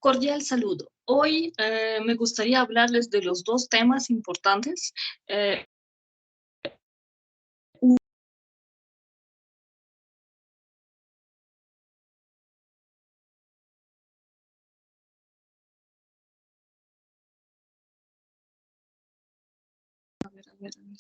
Cordial saludo. Hoy me gustaría hablarles de los dos temas importantes. eh, a ver, a ver, a ver.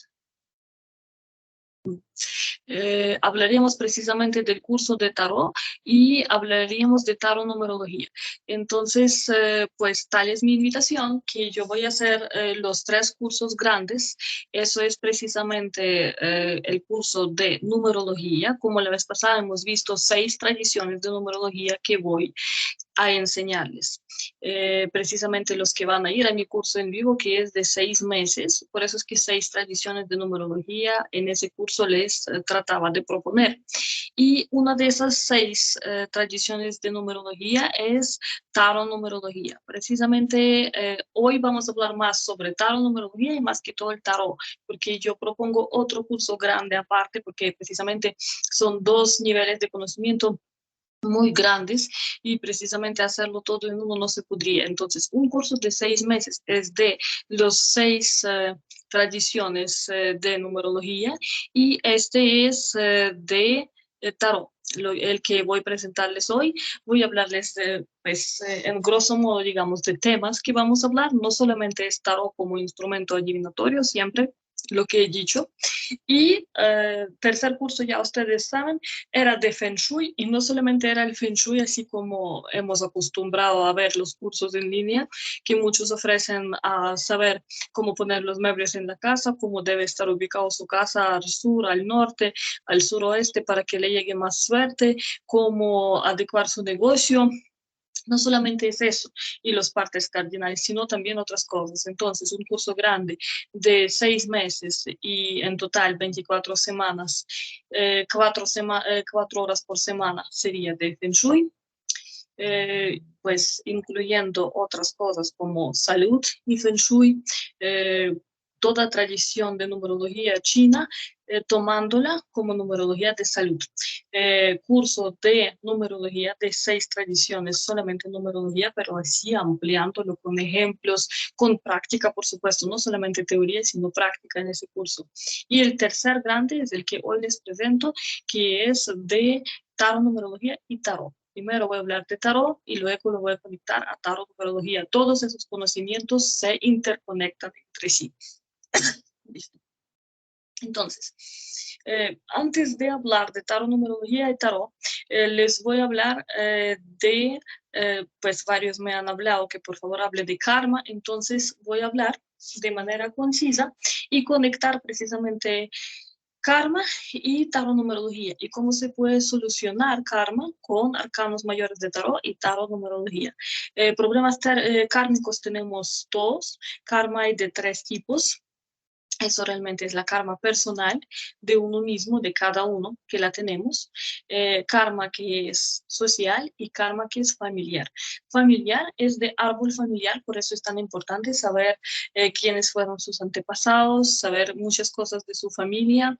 Hablaríamos precisamente del curso de tarot y hablaríamos de tarot numerología. Entonces, pues tal es mi invitación, que yo voy a hacer los tres cursos grandes. Eso es precisamente el curso de numerología. Como la vez pasada hemos visto 6 tradiciones de numerología que voy a enseñarles. Precisamente los que van a ir a mi curso en vivo, que es de 6 meses, por eso es que 6 tradiciones de numerología en ese curso les trataba de proponer. Y una de esas 6 tradiciones de numerología es tarot numerología. Precisamente hoy vamos a hablar más sobre tarot numerología y más que todo el tarot, porque yo propongo otro curso grande aparte, porque precisamente son 2 niveles de conocimiento muy grandes y precisamente hacerlo todo en uno no se podría. Entonces, un curso de 6 meses es de los 6 tradiciones de numerología y este es de tarot. El que voy a presentarles hoy, voy a hablarles pues, en grosso modo, digamos, de temas que vamos a hablar. No solamente es tarot como instrumento adivinatorio, siempre lo que he dicho, y tercer curso, ya ustedes saben, era de Feng Shui, y no solamente era el Feng Shui, así como hemos acostumbrado a ver los cursos en línea, que muchos ofrecen a saber cómo poner los muebles en la casa, cómo debe estar ubicado su casa al sur, al norte, al suroeste para que le llegue más suerte, cómo adecuar su negocio. No solamente es eso y los partes cardinales, sino también otras cosas. Entonces, un curso grande de 6 meses y en total 24 semanas, 4 horas por semana sería de Feng Shui, pues incluyendo otras cosas como salud y Feng Shui, eh, toda tradición de numerología china, tomándola como numerología de salud. Curso de numerología de 6 tradiciones, solamente numerología, pero así ampliándolo con ejemplos, con práctica, por supuesto, no solamente teoría, sino práctica en ese curso. Y el tercer grande es el que hoy les presento, que es de tarot, numerología y tarot. Primero voy a hablar de tarot y luego lo voy a conectar a tarot, numerología. Todos esos conocimientos se interconectan entre sí. Listo. Entonces, antes de hablar de tarot, numerología y tarot, les voy a hablar pues varios me han hablado que por favor hable de karma, entonces voy a hablar de manera concisa y conectar precisamente karma y tarot numerología y cómo se puede solucionar karma con arcanos mayores de tarot y tarot numerología. Problemas kármicos tenemos todos. Karma hay de 3 tipos. Eso realmente es la karma personal de uno mismo, de cada uno que la tenemos. Karma que es social y karma que es familiar. Familiar es de árbol familiar, por eso es tan importante saber quiénes fueron sus antepasados, saber muchas cosas de su familia,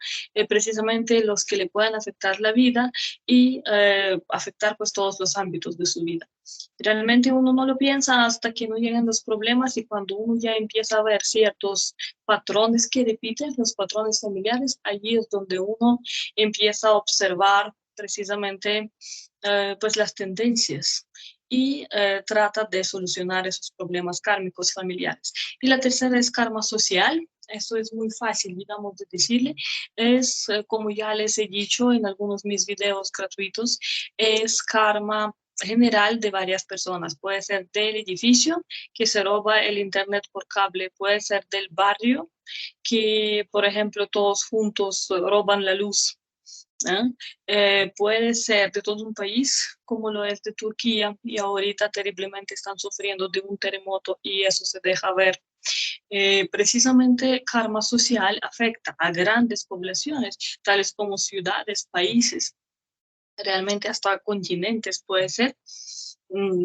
precisamente los que le puedan afectar la vida y afectar pues todos los ámbitos de su vida. Realmente uno no lo piensa hasta que no llegan los problemas y cuando uno ya empieza a ver ciertos patrones que repiten, los patrones familiares, allí es donde uno empieza a observar precisamente pues las tendencias y trata de solucionar esos problemas kármicos familiares. Y la tercera es karma social. Eso es muy fácil, digamos, de decirle. Es, como ya les he dicho en algunos de mis videos gratuitos, es karma general de varias personas. Puede ser del edificio que se roba el internet por cable, puede ser del barrio que, por ejemplo, todos juntos roban la luz. ¿Eh? Puede ser de todo un país, como lo es de Turquía, y ahorita terriblemente están sufriendo de un terremoto y eso se deja ver. Precisamente karma social afecta a grandes poblaciones, tales como ciudades, países, realmente hasta continentes puede ser,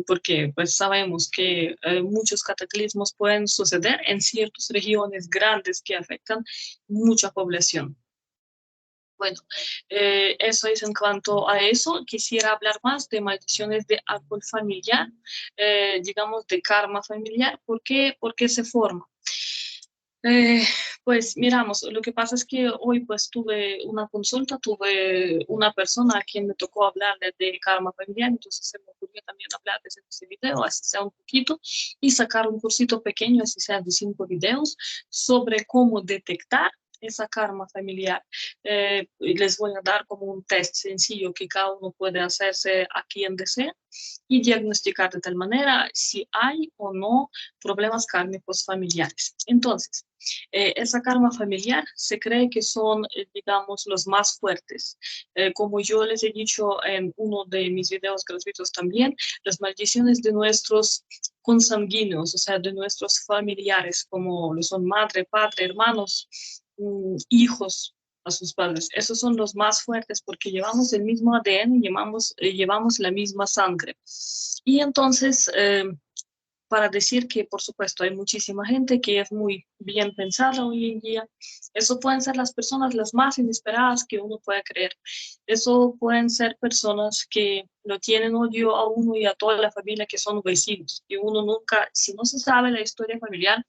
porque pues sabemos que muchos cataclismos pueden suceder en ciertas regiones grandes que afectan mucha población. Bueno, eso es en cuanto a eso. Quisiera hablar más de maldiciones de árbol familiar, digamos de karma familiar. ¿Por qué se forma? Eh, pues miramos, lo que pasa es que hoy pues tuve una consulta, tuve una persona a quien me tocó hablarle de karma familiar, entonces se me ocurrió también hablar de ese video, así sea un poquito, y sacar un cursito pequeño, así sea de 5 videos, sobre cómo detectar esa karma familiar. Y les voy a dar como un test sencillo que cada uno puede hacerse a quien desee y diagnosticar de tal manera si hay o no problemas kármicos familiares. Entonces, esa karma familiar se cree que son, digamos, los más fuertes. Como yo les he dicho en uno de mis videos gratuitos también, las maldiciones de nuestros consanguíneos, o sea, de nuestros familiares, como lo son madre, padre, hermanos, hijos a sus padres. Esos son los más fuertes porque llevamos el mismo ADN, llevamos la misma sangre. Y entonces, para decir que, por supuesto, hay muchísima gente que es muy bien pensada hoy en día. Eso pueden ser las personas las más inesperadas que uno puede creer. Eso pueden ser personas que lo tienen odio a uno y a toda la familia que son vecinos. Y uno nunca, si no se sabe la historia familiar,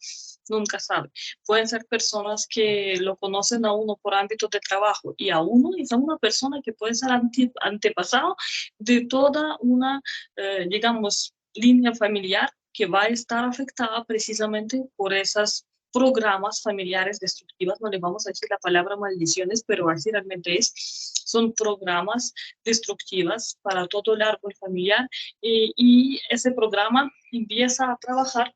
nunca sabe. Pueden ser personas que lo conocen a uno por ámbitos de trabajo y a uno es a una persona que puede ser antepasado de toda una, digamos, línea familiar que va a estar afectada precisamente por esos programas familiares destructivas. No le vamos a decir la palabra maldiciones, pero así realmente es. Son programas destructivas para todo el árbol familiar y ese programa empieza a trabajar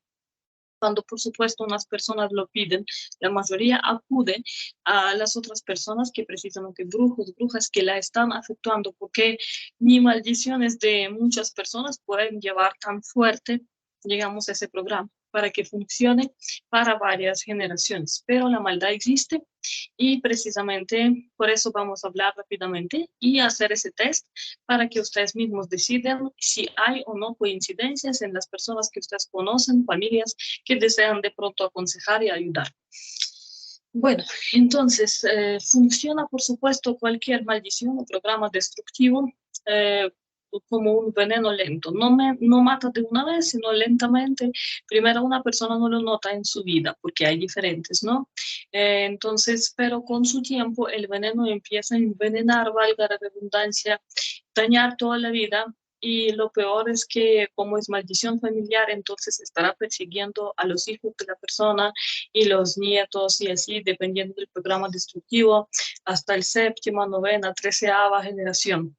cuando por supuesto unas personas lo piden, la mayoría acude a las otras personas que precisamente brujos, brujas que la están afectando, porque ni maldiciones de muchas personas pueden llevar tan fuerte, digamos, ese programa para que funcione para varias generaciones. Pero la maldad existe y precisamente por eso vamos a hablar rápidamente y hacer ese test para que ustedes mismos decidan si hay o no coincidencias en las personas que ustedes conocen, familias que desean de pronto aconsejar y ayudar. Bueno, entonces funciona por supuesto cualquier maldición o programa destructivo eh, como un veneno lento. No mata de una vez, sino lentamente. Primero una persona no lo nota en su vida, porque hay diferentes, ¿no? Entonces, pero con su tiempo el veneno empieza a envenenar, valga la redundancia, dañar toda la vida. Y lo peor es que como es maldición familiar, entonces estará persiguiendo a los hijos de la persona y los nietos y así, dependiendo del programa destructivo, hasta el séptima, novena, 13ª generación.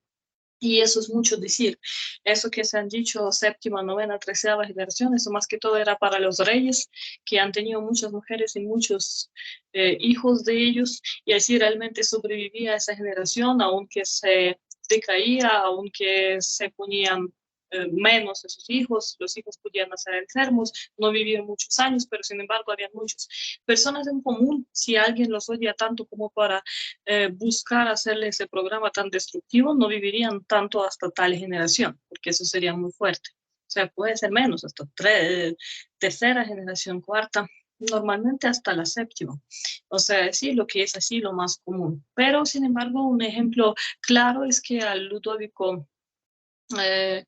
Y eso es mucho decir. Eso que se han dicho séptima, novena, 13ª generación, eso más que todo era para los reyes que han tenido muchas mujeres y muchos hijos de ellos, y así realmente sobrevivía esa generación, aunque se decaía, aunque se ponían menos de sus hijos, los hijos podían nacer enfermos, no vivir muchos años, pero sin embargo había muchas personas en común. Si alguien los odia tanto como para buscar hacerle ese programa tan destructivo, no vivirían tanto hasta tal generación, porque eso sería muy fuerte. O sea, puede ser menos, hasta tercera generación, cuarta, normalmente hasta la séptima. O sea, sí, lo que es así lo más común. Pero, sin embargo, un ejemplo claro es que al Ludovico eh,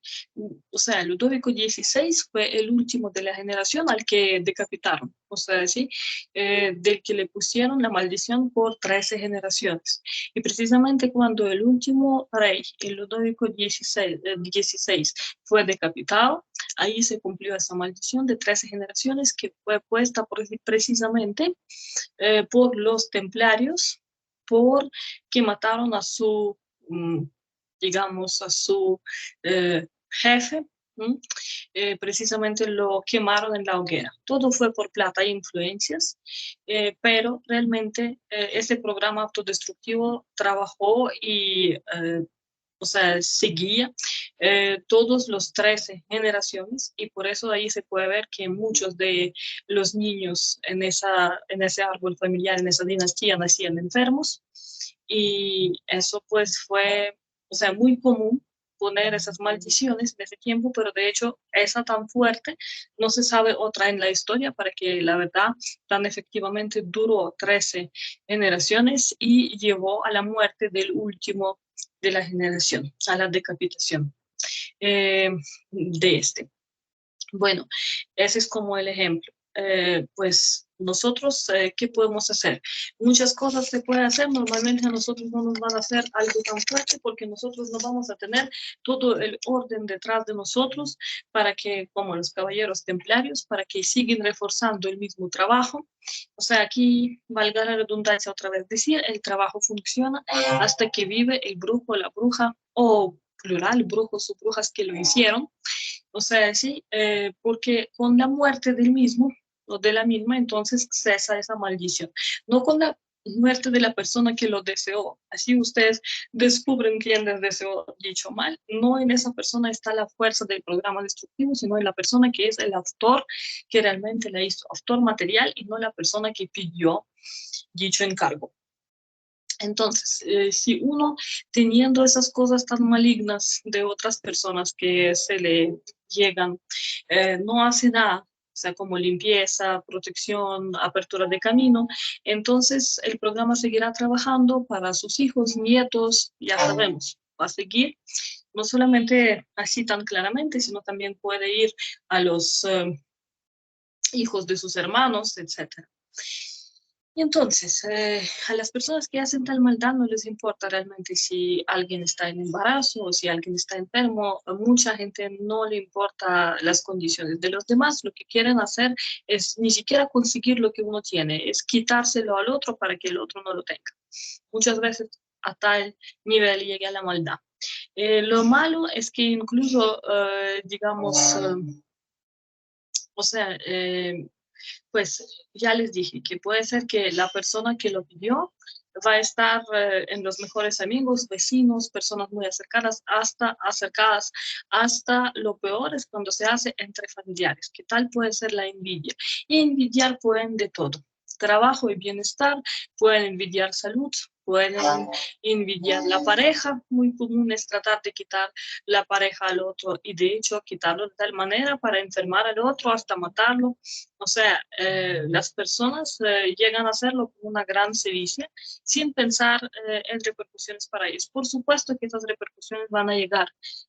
o sea, Ludovico XVI fue el último de la generación al que decapitaron, o sea, ¿sí? Del que le pusieron la maldición por 13 generaciones. Y precisamente cuando el último rey, el Ludovico XVI fue decapitado, ahí se cumplió esa maldición de 13 generaciones que fue puesta precisamente por los templarios, por que mataron a su digamos, a su jefe, precisamente lo quemaron en la hoguera. Todo fue por plata e influencias, pero realmente ese programa autodestructivo trabajó y o sea, seguía todos los 13 generaciones y por eso ahí se puede ver que muchos de los niños en ese árbol familiar, en esa dinastía, nacían enfermos y eso pues fue, o sea, muy común poner esas maldiciones en ese tiempo, pero de hecho esa tan fuerte no se sabe otra en la historia para que la verdad tan efectivamente duró 13 generaciones y llevó a la muerte del último de la generación, a la decapitación eh, de este. Bueno, ese es como el ejemplo. Pues nosotros, ¿qué podemos hacer? Muchas cosas se pueden hacer, normalmente a nosotros no nos van a hacer algo tan fuerte porque nosotros no vamos a tener todo el orden detrás de nosotros para que, como los caballeros templarios, para que sigan reforzando el mismo trabajo. O sea, aquí, valga la redundancia otra vez, decir, el trabajo funciona hasta que vive el brujo, la bruja, o plural, brujos o brujas que lo hicieron. O sea, sí, porque con la muerte del mismo o de la misma, entonces cesa esa maldición. No con la muerte de la persona que lo deseó. Así ustedes descubren quién les deseó dicho mal. No en esa persona está la fuerza del programa destructivo, sino en la persona que es el autor que realmente la hizo, autor material y no la persona que pidió dicho encargo. Entonces, si uno teniendo esas cosas tan malignas de otras personas que se le llegan, no hace nada, o sea, como limpieza, protección, apertura de camino, entonces el programa seguirá trabajando para sus hijos, nietos, ya sabemos, va a seguir, no solamente así tan claramente, sino también puede ir a los hijos de sus hermanos, etcétera. Y entonces, a las personas que hacen tal maldad no les importa realmente si alguien está en embarazo o si alguien está enfermo. A mucha gente no le importa las condiciones de los demás. Lo que quieren hacer es ni siquiera conseguir lo que uno tiene, es quitárselo al otro para que el otro no lo tenga. Muchas veces a tal nivel llega la maldad. Lo malo es que incluso, digamos, o sea, pues ya les dije que puede ser que la persona que lo pidió va a estar en los mejores amigos, vecinos, personas muy acercadas, hasta lo peor es cuando se hace entre familiares. ¿Qué tal puede ser la envidia? Y envidiar pueden de todo. Trabajo y bienestar, pueden envidiar salud, pueden envidiar la pareja. Muy común es tratar de quitar la pareja al otro y de hecho quitarlo de tal manera para enfermar al otro hasta matarlo. O sea, las personas llegan a hacerlo con una gran sevicia sin pensar en repercusiones para ellos. Por supuesto que esas repercusiones van a llegar,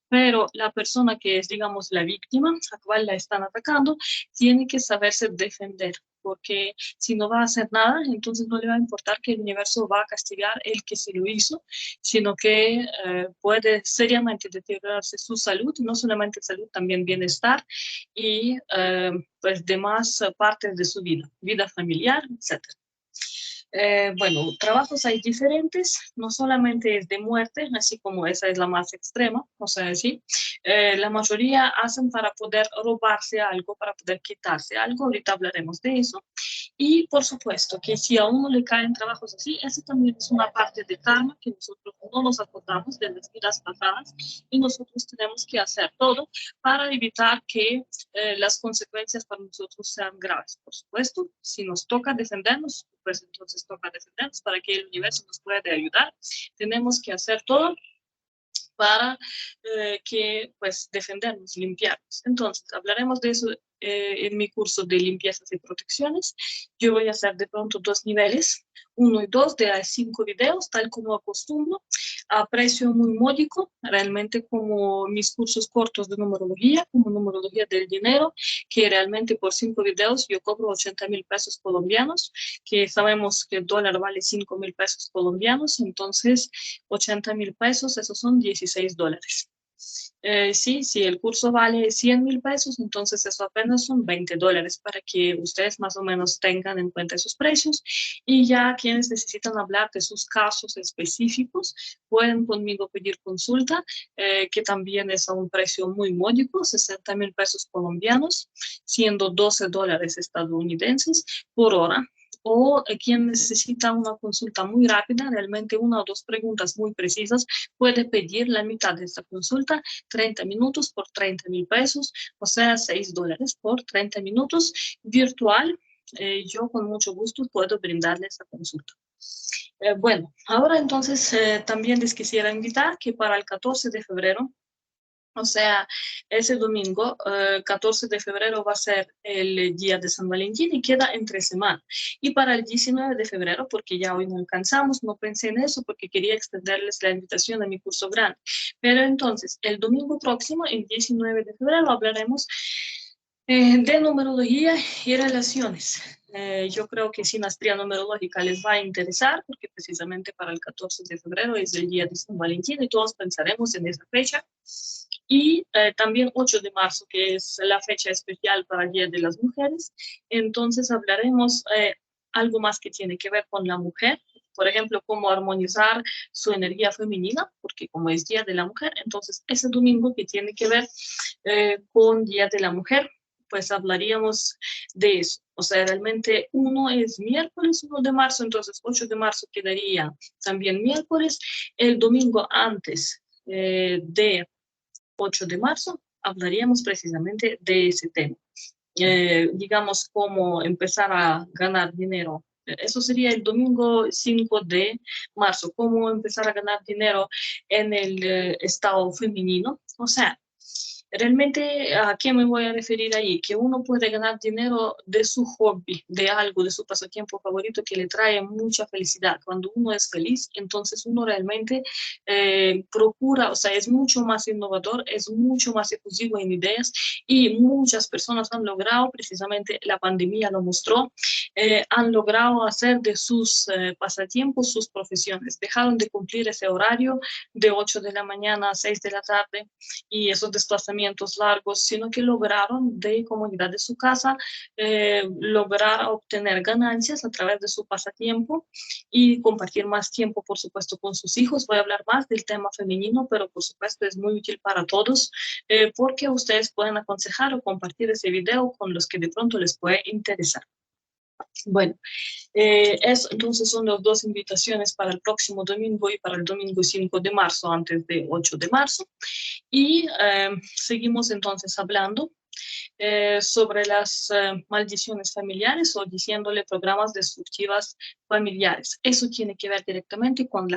pero la persona que es, digamos, la víctima, a cual la están atacando, tiene que saberse defender, porque si no va a hacer nada, entonces no le va a importar que el universo va a castigar el que se lo hizo, sino que puede seriamente deteriorarse su salud, no solamente salud, también bienestar y pues demás partes de su vida, vida familiar, etc. Bueno, trabajos hay diferentes, no solamente es de muerte, así como esa es la más extrema, o sea, sí, la mayoría hacen para poder robarse algo, para poder quitarse algo, ahorita hablaremos de eso. Y por supuesto que si a uno le caen trabajos así, eso también es una parte de karma que nosotros no nos acordamos de las vidas pasadas y nosotros tenemos que hacer todo para evitar que las consecuencias para nosotros sean graves. Por supuesto, si nos toca defendernos, pues entonces toca defendernos para que el universo nos pueda ayudar. Tenemos que hacer todo para que, pues, defendernos, limpiarnos. Entonces, hablaremos de eso en mi curso de limpiezas y protecciones. Yo voy a hacer de pronto 2 niveles, 1 y 2 de 5 videos, tal como acostumbro, a precio muy módico, realmente como mis cursos cortos de numerología, como numerología del dinero, que realmente por 5 videos yo cobro 80.000 pesos colombianos, que sabemos que el dólar vale 5.000 pesos colombianos, entonces 80.000 pesos, esos son 16 dólares. Sí, si el curso vale 100.000 pesos, entonces eso apenas son 20 dólares para que ustedes más o menos tengan en cuenta esos precios. Y ya quienes necesitan hablar de sus casos específicos, pueden conmigo pedir consulta, que también es a un precio muy módico, 60.000 pesos colombianos, siendo 12 dólares estadounidenses por hora. O quien necesita una consulta muy rápida, realmente 1 o 2 preguntas muy precisas, puede pedir la mitad de esta consulta, 30 minutos por 30.000 pesos, o sea, 6 dólares por 30 minutos virtual. Yo con mucho gusto puedo brindarle esta consulta. Bueno, ahora entonces también les quisiera invitar que para el 14 de febrero O sea, ese domingo, 14 de febrero, va a ser el día de San Valentín y queda entre semana. Y para el 19 de febrero, porque ya hoy no alcanzamos, no pensé en eso porque quería extenderles la invitación a mi curso grande. Pero entonces, el domingo próximo, el 19 de febrero, hablaremos de numerología y relaciones. Yo creo que sinastría numerológica les va a interesar porque precisamente para el 14 de febrero es el día de San Valentín y todos pensaremos en esa fecha. Y también 8 de marzo, que es la fecha especial para el Día de las Mujeres. Entonces hablaremos algo más que tiene que ver con la mujer, por ejemplo, cómo armonizar su energía femenina, porque como es Día de la Mujer, entonces ese domingo que tiene que ver con Día de la Mujer, pues hablaríamos de eso. O sea, realmente uno es miércoles 1 de marzo, entonces 8 de marzo quedaría también miércoles. El domingo antes de 8 de marzo hablaríamos precisamente de ese tema. Digamos, cómo empezar a ganar dinero. Eso sería el domingo 5 de marzo, cómo empezar a ganar dinero en el estado femenino. O sea, realmente, ¿a qué me voy a referir ahí? Que uno puede ganar dinero de su hobby, de algo, de su pasatiempo favorito que le trae mucha felicidad. Cuando uno es feliz, entonces uno realmente procura, o sea, es mucho más innovador, es mucho más efusivo en ideas y muchas personas han logrado, precisamente la pandemia lo mostró, han logrado hacer de sus pasatiempos sus profesiones. Dejaron de cumplir ese horario de 8 de la mañana a 6 de la tarde y esos desplazamientos largos, sino que lograron de comodidad de su casa lograr obtener ganancias a través de su pasatiempo y compartir más tiempo, por supuesto, con sus hijos. Voy a hablar más del tema femenino, pero por supuesto es muy útil para todos porque ustedes pueden aconsejar o compartir ese video con los que de pronto les puede interesar. Bueno, eso entonces son las dos invitaciones para el próximo domingo y para el domingo 5 de marzo, antes de 8 de marzo. Y seguimos entonces hablando sobre las maldiciones familiares o diciéndole programas destructivas familiares. Eso tiene que ver directamente con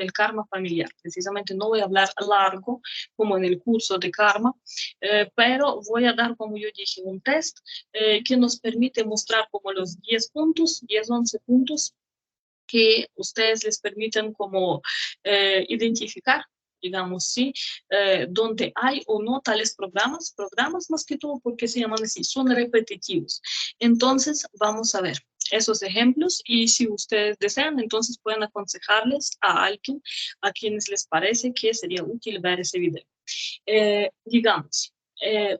el karma familiar. Precisamente no voy a hablar largo como en el curso de karma, pero voy a dar, como yo dije, un test que nos permite mostrar como los 10 puntos, 10, 11 puntos que ustedes les permiten como identificar, digamos, sí, donde hay o no tales programas más que todo porque se llaman así, son repetitivos. Entonces, vamos a ver esos ejemplos y si ustedes desean, entonces pueden aconsejarles a alguien a quienes les parece que sería útil ver ese video. Digamos,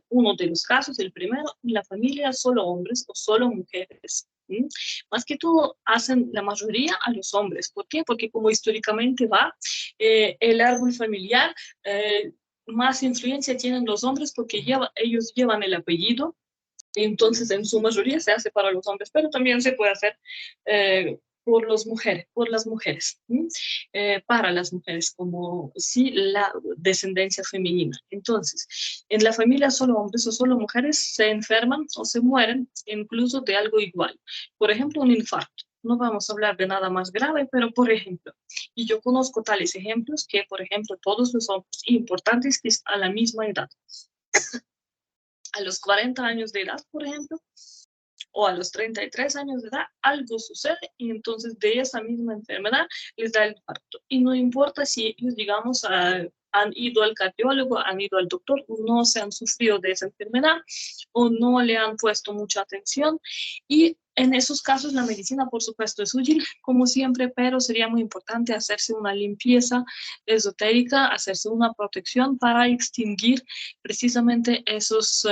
uno de los casos, el primero, en la familia solo hombres o solo mujeres. ¿Sí? Más que todo hacen la mayoría a los hombres. ¿Por qué? Porque como históricamente va, el árbol familiar, más influencia tienen los hombres porque ellos llevan el apellido, entonces en su mayoría se hace para los hombres, pero también se puede hacer por las mujeres, para las mujeres, como sí, la descendencia femenina. Entonces, en la familia solo hombres o solo mujeres se enferman o se mueren incluso de algo igual. Por ejemplo, un infarto. No vamos a hablar de nada más grave, pero por ejemplo, y yo conozco tales ejemplos que, por ejemplo, todos los hombres importantes que es a la misma edad, a los 40 años de edad, por ejemplo, o a los 33 años de edad, algo sucede y entonces de esa misma enfermedad les da el infarto. Y no importa si ellos, digamos, han ido al cardiólogo, han ido al doctor, no se han sufrido de esa enfermedad o no le han puesto mucha atención. Y en esos casos la medicina, por supuesto, es útil, como siempre, pero sería muy importante hacerse una limpieza esotérica, hacerse una protección para extinguir precisamente esas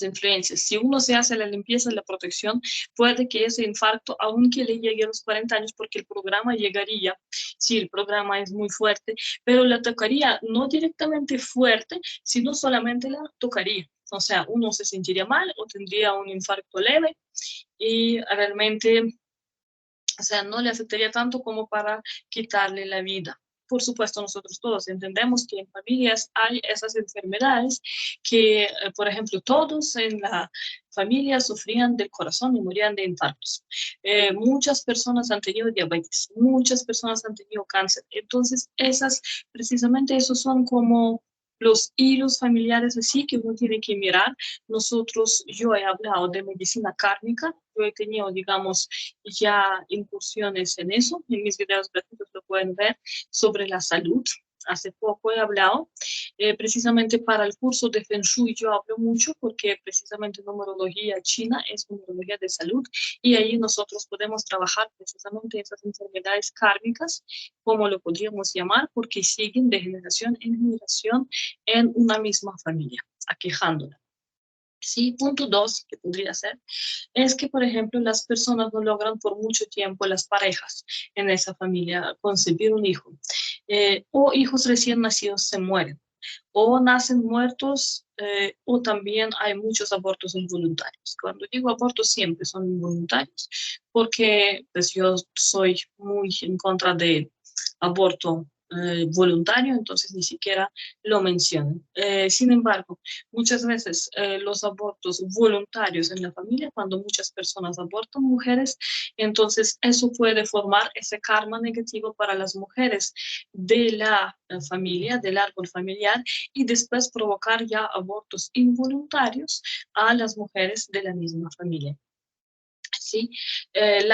influencias. Si uno se hace la limpieza y la protección, puede que ese infarto, aunque le llegue a los 40 años, porque el programa llegaría, si el programa es muy fuerte, pero la tocaría no directamente fuerte, sino solamente la tocaría. O sea, uno se sentiría mal o tendría un infarto leve y realmente, o sea, no le afectaría tanto como para quitarle la vida. Por supuesto, nosotros todos entendemos que en familias hay esas enfermedades que, por ejemplo, todos en la familia sufrían del corazón y morían de infartos. Muchas personas han tenido diabetes, muchas personas han tenido cáncer. Entonces, precisamente esos son como los hilos familiares así que uno tiene que mirar. Yo he hablado de medicina kármica, yo he tenido, digamos, ya incursiones en eso, en mis videos gratuitos lo pueden ver, sobre la salud. Hace poco he hablado, precisamente para el curso de Feng Shui yo hablo mucho porque precisamente numerología china es numerología de salud y ahí nosotros podemos trabajar precisamente esas enfermedades kármicas, como lo podríamos llamar, porque siguen de generación en generación en una misma familia, aquejándola. Sí, punto dos, que podría ser, es que, por ejemplo, las personas no logran por mucho tiempo, las parejas en esa familia, concebir un hijo. O hijos recién nacidos se mueren, o nacen muertos, o también hay muchos abortos involuntarios. Cuando digo abortos siempre son involuntarios, porque pues yo soy muy en contra de aborto voluntario, entonces ni siquiera lo menciono. Sin embargo, muchas veces los abortos voluntarios en la familia, cuando muchas personas abortan mujeres, entonces eso puede formar ese karma negativo para las mujeres de la familia, del árbol familiar, y después provocar ya abortos involuntarios a las mujeres de la misma familia. ¿Sí? El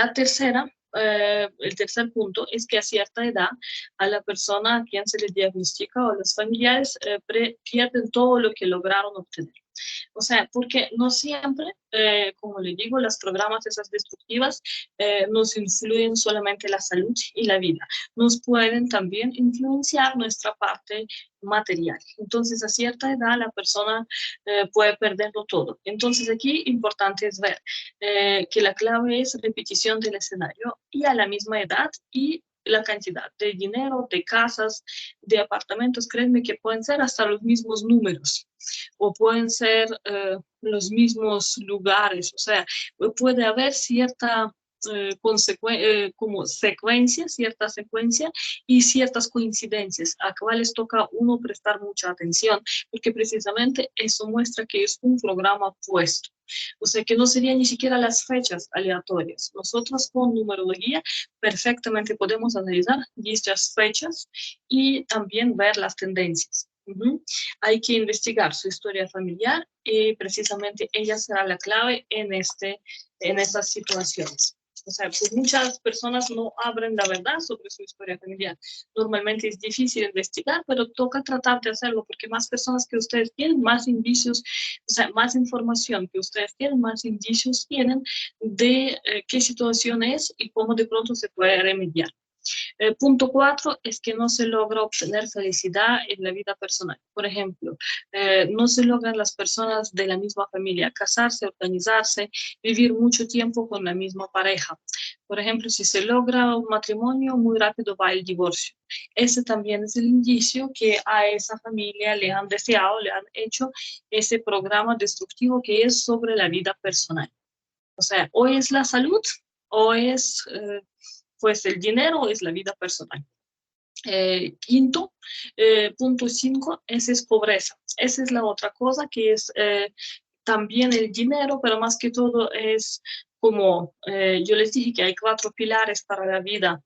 tercer punto es que a cierta edad a la persona a quien se le diagnostica o a los familiares pierden todo lo que lograron obtener. O sea, porque no siempre, como le digo, las programas esas destructivas nos influyen solamente la salud y la vida. Nos pueden también influenciar nuestra parte material. Entonces, a cierta edad la persona puede perderlo todo. Entonces, aquí importante es ver que la clave es repetición del escenario y a la misma edad y la cantidad de dinero, de casas, de apartamentos, créanme que pueden ser hasta los mismos números o pueden ser los mismos lugares, o sea, puede haber cierta como secuencia, cierta secuencia y ciertas coincidencias a cuales toca uno prestar mucha atención, porque precisamente eso muestra que es un programa puesto. O sea, que no serían ni siquiera las fechas aleatorias. Nosotros con numerología perfectamente podemos analizar dichas fechas y también ver las tendencias. Hay que investigar su historia familiar y precisamente ella será la clave en estas situaciones. O sea, pues muchas personas no abren la verdad sobre su historia familiar. Normalmente es difícil investigar, pero toca tratar de hacerlo porque más personas que ustedes tienen, más indicios, o sea, más información que ustedes tienen, más indicios tienen de qué situación es y cómo de pronto se puede remediar. Punto cuatro es que no se logra obtener felicidad en la vida personal. Por ejemplo, no se logran las personas de la misma familia casarse, organizarse, vivir mucho tiempo con la misma pareja. Por ejemplo, si se logra un matrimonio, muy rápido va el divorcio. Ese también es el indicio que a esa familia le han deseado, le han hecho ese programa destructivo que es sobre la vida personal. O sea, o es la salud o es pues el dinero es la vida personal. Quinto, punto 5, esa es pobreza. Esa es la otra cosa que es también el dinero, pero más que todo es como yo les dije que hay 4 pilares para la vida,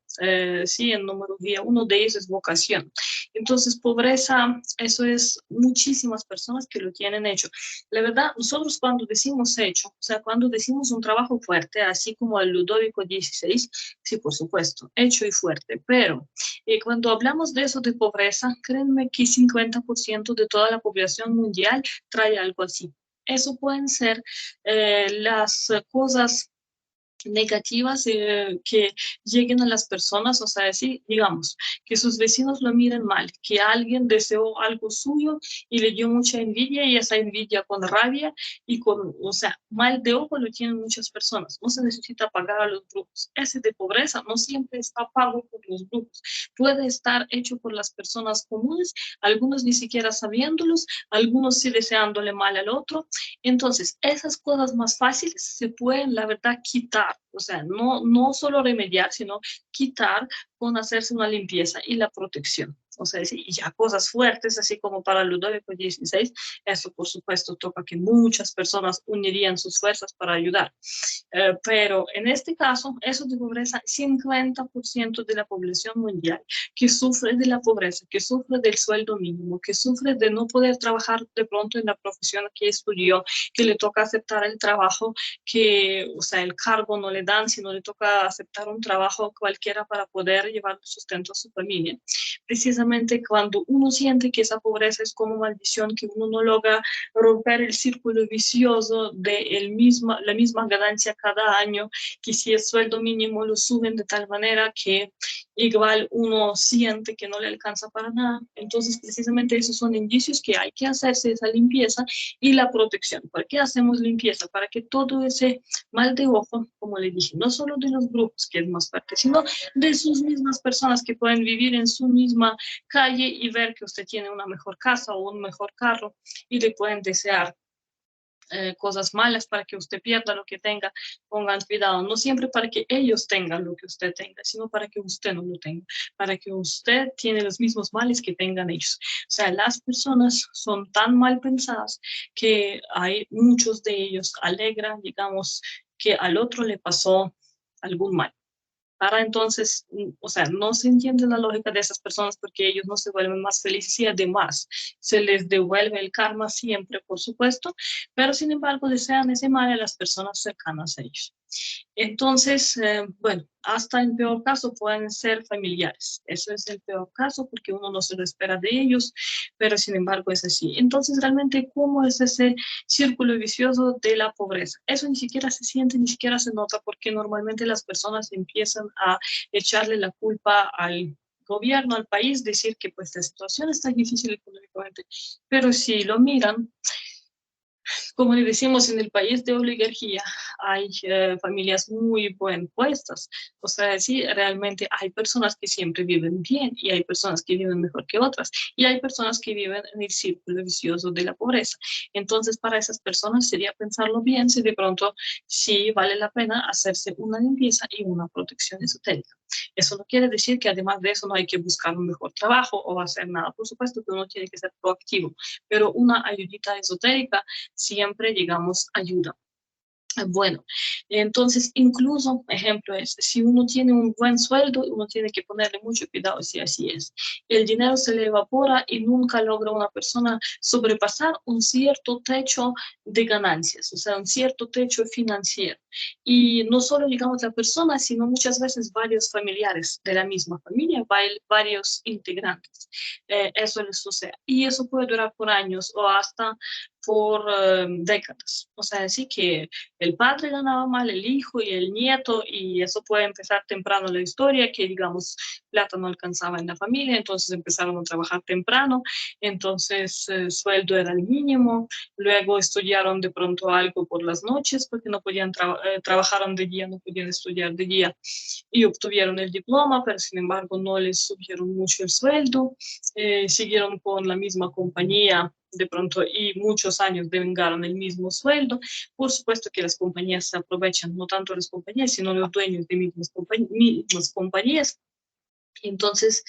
sí, en numerología, uno de ellos es vocación. Entonces, pobreza, eso es muchísimas personas que lo tienen hecho. La verdad, nosotros cuando decimos hecho, o sea, cuando decimos un trabajo fuerte, así como el Ludovico XVI, sí, por supuesto, hecho y fuerte, pero cuando hablamos de eso de pobreza, créanme que 50% de toda la población mundial trae algo así. Eso pueden ser las cosas negativas que lleguen a las personas, o sea, sí, digamos, que sus vecinos lo miren mal, que alguien deseó algo suyo y le dio mucha envidia y esa envidia con rabia y con, o sea, mal de ojo lo tienen muchas personas. No se necesita pagar a los brujos. Ese de pobreza no siempre está pago por los brujos. Puede estar hecho por las personas comunes, algunos ni siquiera sabiéndolos, algunos sí deseándole mal al otro. Entonces, esas cosas más fáciles se pueden, la verdad, quitar O sea, no solo remediar, sino quitar con hacerse una limpieza y la protección. O sea, y ya cosas fuertes, así como para Ludovico XVI, eso por supuesto toca que muchas personas unirían sus fuerzas para ayudar. Pero en este caso, eso de pobreza, 50% de la población mundial que sufre de la pobreza, que sufre del sueldo mínimo, que sufre de no poder trabajar de pronto en la profesión que estudió, que le toca aceptar el trabajo, que, o sea, el cargo no le dan, sino le toca aceptar un trabajo cualquiera para poder llevar sustento a su familia. Precisamente cuando uno siente que esa pobreza es como maldición, que uno no logra romper el círculo vicioso de la misma ganancia cada año, que si el sueldo mínimo lo suben de tal manera que igual uno siente que no le alcanza para nada. Entonces, precisamente esos son indicios que hay que hacerse esa limpieza y la protección. ¿Por qué hacemos limpieza? Para que todo ese mal de ojo, como le dije, no solo de los grupos, que es más fuerte, sino de sus mismas personas que pueden vivir en su misma calle y ver que usted tiene una mejor casa o un mejor carro y le pueden desear cosas malas para que usted pierda lo que tenga, pongan cuidado, no siempre para que ellos tengan lo que usted tenga, sino para que usted no lo tenga, para que usted tiene los mismos males que tengan ellos. O sea, las personas son tan mal pensadas que hay muchos de ellos alegran, digamos, que al otro le pasó algún mal. Para entonces, o sea, no se entiende la lógica de esas personas porque ellos no se vuelven más felices y además se les devuelve el karma siempre, por supuesto, pero sin embargo desean ese mal a las personas cercanas a ellos. Entonces, bueno, hasta en peor caso pueden ser familiares. Eso es el peor caso porque uno no se lo espera de ellos, pero sin embargo es así. Entonces, realmente, ¿cómo es ese círculo vicioso de la pobreza? Eso ni siquiera se siente, ni siquiera se nota porque normalmente las personas empiezan a echarle la culpa al gobierno, al país, decir que pues la situación está difícil económicamente, pero si lo miran, como le decimos en el país de oligarquía, hay familias muy bien puestas. O sea, sí, realmente hay personas que siempre viven bien y hay personas que viven mejor que otras y hay personas que viven en el círculo vicioso de la pobreza. Entonces, para esas personas sería pensarlo bien si de pronto sí vale la pena hacerse una limpieza y una protección esotérica. Eso no quiere decir que además de eso no hay que buscar un mejor trabajo o hacer nada. Por supuesto que uno tiene que ser proactivo, pero una ayudita esotérica siempre, digamos, ayuda. Bueno, entonces incluso, ejemplo es, si uno tiene un buen sueldo, uno tiene que ponerle mucho cuidado si así es. El dinero se le evapora y nunca logra una persona sobrepasar un cierto techo de ganancias, o sea, un cierto techo financiero. Y no solo, digamos, la persona, sino muchas veces varios familiares de la misma familia, varios integrantes. Eso les sucede. Y eso puede durar por años o hasta por décadas. O sea, así que el padre ganaba mal, el hijo y el nieto, y eso puede empezar temprano la historia, que digamos, plata no alcanzaba en la familia, entonces empezaron a trabajar temprano, entonces sueldo era el mínimo, luego estudiaron de pronto algo por las noches porque no podían trabajaron de día, no podían estudiar de día y obtuvieron el diploma, pero sin embargo no les subieron mucho el sueldo, siguieron con la misma compañía de pronto y muchos años devengaron el mismo sueldo. Por supuesto que las compañías se aprovechan, no tanto las compañías, sino los dueños de mismas compañías. Entonces,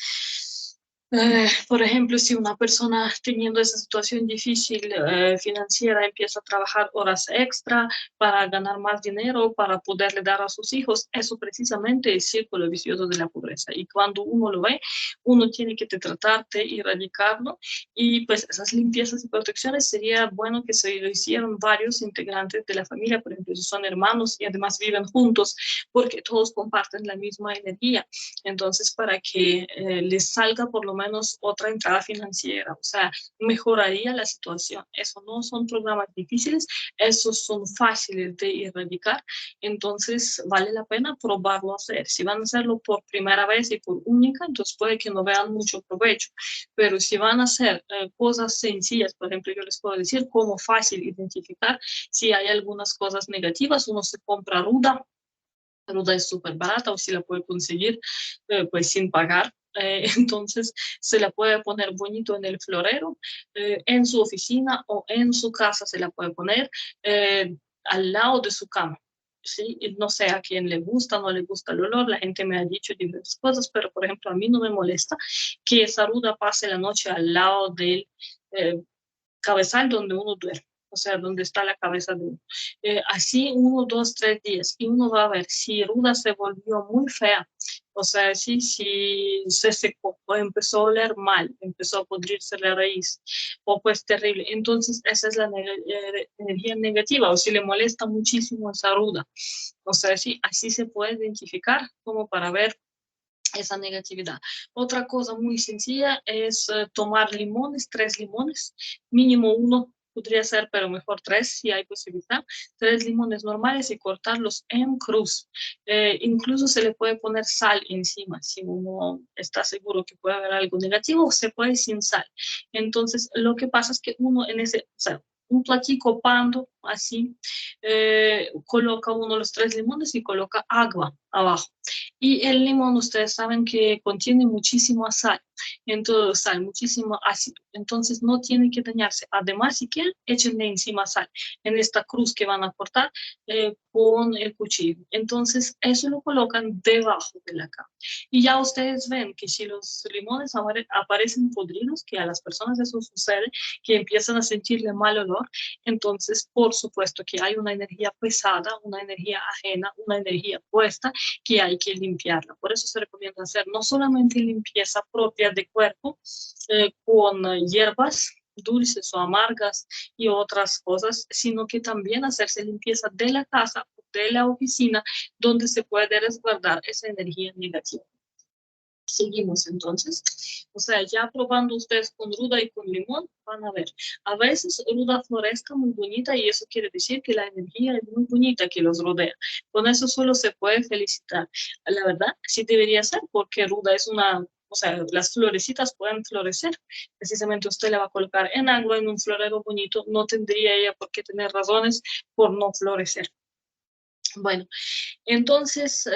por ejemplo, si una persona teniendo esa situación difícil financiera empieza a trabajar horas extra para ganar más dinero, para poderle dar a sus hijos, eso precisamente es el círculo vicioso de la pobreza. Y cuando uno lo ve, uno tiene que tratar de erradicarlo. Y pues esas limpiezas y protecciones sería bueno que se lo hicieran varios integrantes de la familia, por ejemplo, si son hermanos y además viven juntos, porque todos comparten la misma energía. Entonces, para que les salga por lo menos otra entrada financiera, o sea, mejoraría la situación. Eso no son programas difíciles, esos son fáciles de erradicar, entonces vale la pena probarlo a hacer. Si van a hacerlo por primera vez y por única, entonces puede que no vean mucho provecho, pero si van a hacer cosas sencillas, por ejemplo, yo les puedo decir cómo fácil identificar si hay algunas cosas negativas, uno se compra ruda. Ruda es súper barata o si la puede conseguir pues sin pagar. Entonces se la puede poner bonito en el florero, en su oficina o en su casa se la puede poner al lado de su cama. ¿sí? Y no sé a quién le gusta, no le gusta el olor, la gente me ha dicho diversas cosas, pero por ejemplo a mí no me molesta que esa ruda pase la noche al lado del eh, cabezal donde uno duerme, o sea, donde está la cabeza de uno. Así 1, 2, 3 días y uno va a ver si ruda se volvió muy fea, o sea, si se secó o empezó a oler mal, empezó a pudrirse la raíz o pues terrible, entonces esa es la energía negativa o si le molesta muchísimo esa ruda. O sea, sí, así se puede identificar como para ver esa negatividad. Otra cosa muy sencilla es tomar limones, 3 limones, mínimo uno podría ser, pero mejor 3 si hay posibilidad. 3 limones normales y cortarlos en cruz. Incluso se le puede poner sal encima, si uno está seguro que puede haber algo negativo, se puede sin sal. Entonces, lo que pasa es que uno en ese, o sea, un platico pando así, coloca uno los 3 limones y coloca agua abajo. Y el limón, ustedes saben que contiene muchísima sal, entonces, sal, muchísimo ácido, entonces no tiene que dañarse. Además, si quieren, échenle encima sal en esta cruz que van a cortar con el cuchillo. Entonces, eso lo colocan debajo de la cama. Y ya ustedes ven que si los limones aparecen podridos, que a las personas eso sucede, que empiezan a sentirle mal olor, entonces, por supuesto que hay una energía pesada, una energía ajena, una energía puesta que hay que limpiarla. Por eso se recomienda hacer no solamente limpieza propia de cuerpo con hierbas dulces o amargas y otras cosas, sino que también hacerse limpieza de la casa, de la oficina, donde se puede resguardar esa energía negativa. Seguimos entonces, o sea, ya probando ustedes con ruda y con limón, van a ver, a veces ruda florezca muy bonita y eso quiere decir que la energía es muy bonita que los rodea. Con eso solo se puede felicitar. La verdad, sí debería ser porque ruda es una, o sea, las florecitas pueden florecer. Precisamente usted la va a colocar en agua, en un florero bonito, no tendría ella por qué tener razones por no florecer. Bueno, entonces,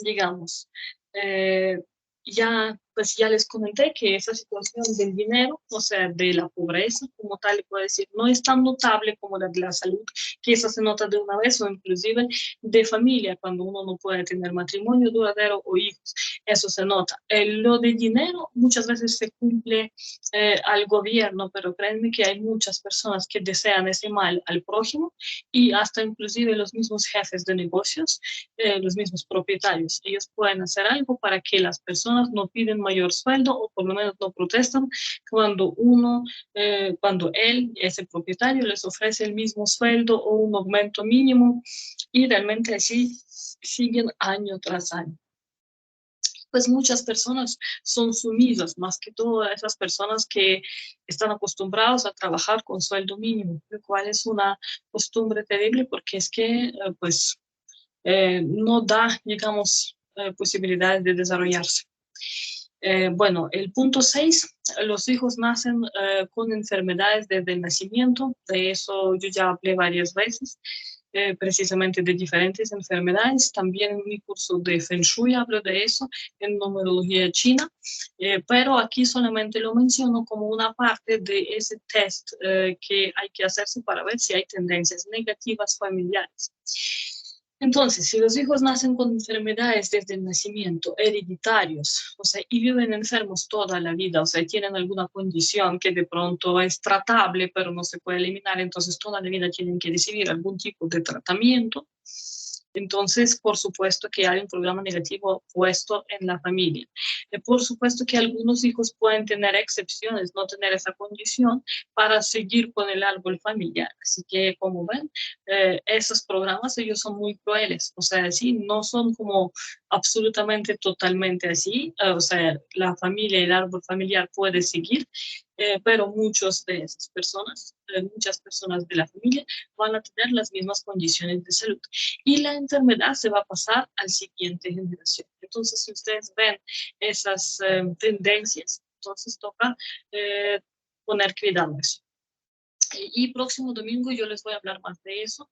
digamos, eh, ya, pues ya les comenté que esa situación del dinero, o sea, de la pobreza como tal, puedo decir, no es tan notable como la de la salud, que esa se nota de una vez, o inclusive de familia, cuando uno no puede tener matrimonio duradero o hijos, eso se nota. Lo de dinero muchas veces se cumple al gobierno, pero créanme que hay muchas personas que desean ese mal al prójimo y hasta inclusive los mismos jefes de negocios, los mismos propietarios. Ellos pueden hacer algo para que las personas no piden mayor sueldo o por lo menos no protestan cuando cuando él, ese propietario, les ofrece el mismo sueldo o un aumento mínimo y realmente así siguen año tras año. Pues muchas personas son sumisas, más que todo esas personas que están acostumbrados a trabajar con sueldo mínimo, lo cual es una costumbre terrible porque es que pues no da, digamos, posibilidades de desarrollarse. Bueno, el punto 6, los hijos nacen con enfermedades desde el nacimiento, de eso yo ya hablé varias veces, precisamente de diferentes enfermedades, también en mi curso de Feng Shui hablo de eso, en numerología china, pero aquí solamente lo menciono como una parte de ese test que hay que hacerse para ver si hay tendencias negativas familiares. Entonces, si los hijos nacen con enfermedades desde el nacimiento, hereditarios, o sea, y viven enfermos toda la vida, o sea, tienen alguna condición que de pronto es tratable, pero no se puede eliminar, entonces toda la vida tienen que recibir algún tipo de tratamiento. Entonces, por supuesto que hay un programa negativo puesto en la familia. Por supuesto que algunos hijos pueden tener excepciones, no tener esa condición para seguir con el árbol familiar. Así que, como ven, esos programas ellos son muy crueles, o sea, sí, no son como absolutamente totalmente así, o sea, la familia, el árbol familiar puede seguir, pero muchas personas de la familia van a tener las mismas condiciones de salud y la enfermedad se va a pasar al siguiente generación. Entonces, si ustedes ven esas tendencias, entonces toca eh, poner cuidado en eso. Y próximo domingo yo les voy a hablar más de eso,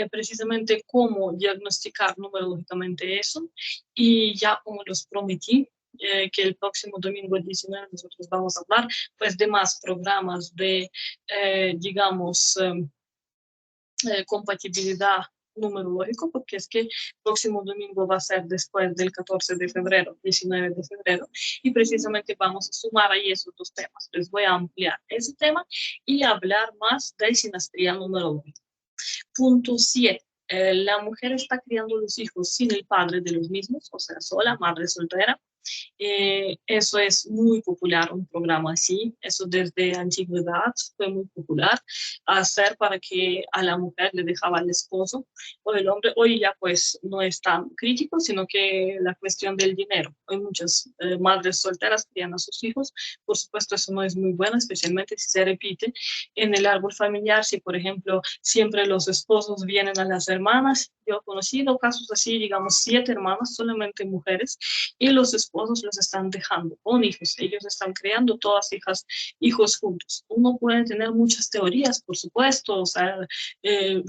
precisamente cómo diagnosticar numerológicamente eso. Y ya como los prometí, que el próximo domingo 19 nosotros vamos a hablar pues de más programas de, digamos, compatibilidad numerológico, porque es que próximo domingo va a ser después del 14 de febrero, 19 de febrero, y precisamente vamos a sumar ahí esos dos temas. Les voy a ampliar ese tema y hablar más de sinastría numerológica. Punto 7. La mujer está criando los hijos sin el padre de los mismos, o sea, sola, madre soltera. Eso es muy popular, un programa así, eso desde antigüedad fue muy popular, hacer para que a la mujer le dejaba el esposo o el hombre. Hoy ya pues no es tan crítico, sino que la cuestión del dinero. Hay muchas madres solteras que crían a sus hijos, por supuesto eso no es muy bueno, especialmente si se repite en el árbol familiar, si por ejemplo siempre los esposos vienen a las hermanas. Yo he conocido casos así, digamos 7 hermanas, solamente mujeres, y los esposos los están dejando con hijos. Ellos están creando todas hijos juntos. Uno puede tener muchas teorías, por supuesto, o sea,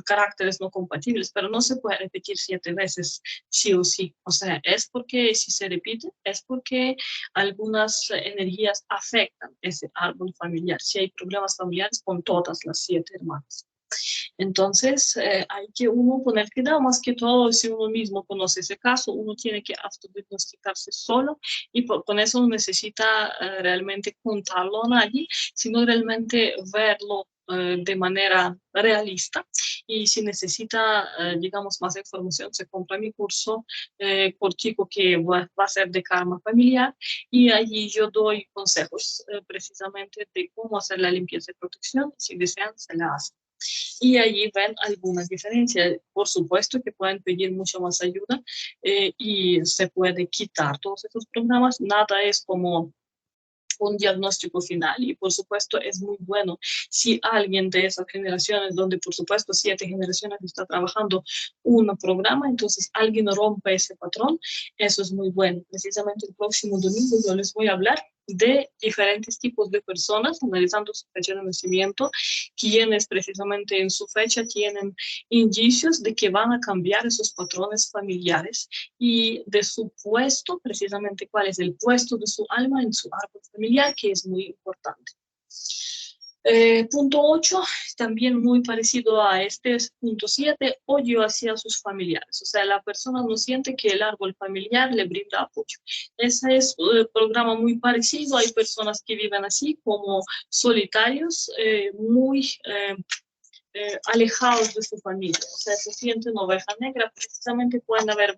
caracteres no compatibles, pero no se puede repetir 7 veces sí o sí. O sea, es porque si se repite, es porque algunas energías afectan ese árbol familiar. Si hay problemas familiares con todas las 7 hermanas. Entonces, hay que uno poner cuidado, más que todo, si uno mismo conoce ese caso, uno tiene que autodiagnosticarse solo y con eso no necesita realmente contarlo a nadie, sino realmente verlo de manera realista. Y si necesita, digamos, más información, se compra mi curso cortico que va a ser de karma familiar y allí yo doy consejos precisamente de cómo hacer la limpieza y protección. Si desean, se la hacen y allí ven algunas diferencias. Por supuesto que pueden pedir mucho más ayuda y se puede quitar todos esos programas. Nada es como un diagnóstico final y por supuesto es muy bueno si alguien de esas generaciones, donde por supuesto 7 generaciones está trabajando un programa, entonces alguien rompe ese patrón, eso es muy bueno. Precisamente el próximo domingo yo les voy a hablar de diferentes tipos de personas, analizando su fecha de nacimiento, quienes precisamente en su fecha tienen indicios de que van a cambiar esos patrones familiares y de su puesto, precisamente cuál es el puesto de su alma en su árbol familiar, que es muy importante. Punto 8, también muy parecido a este punto 7, odio hacia sus familiares. O sea, la persona no siente que el árbol familiar le brinda apoyo. Ese es un programa muy parecido. Hay personas que viven así como solitarios, muy alejados de su familia, o sea, se sienten oveja negra. Precisamente pueden haber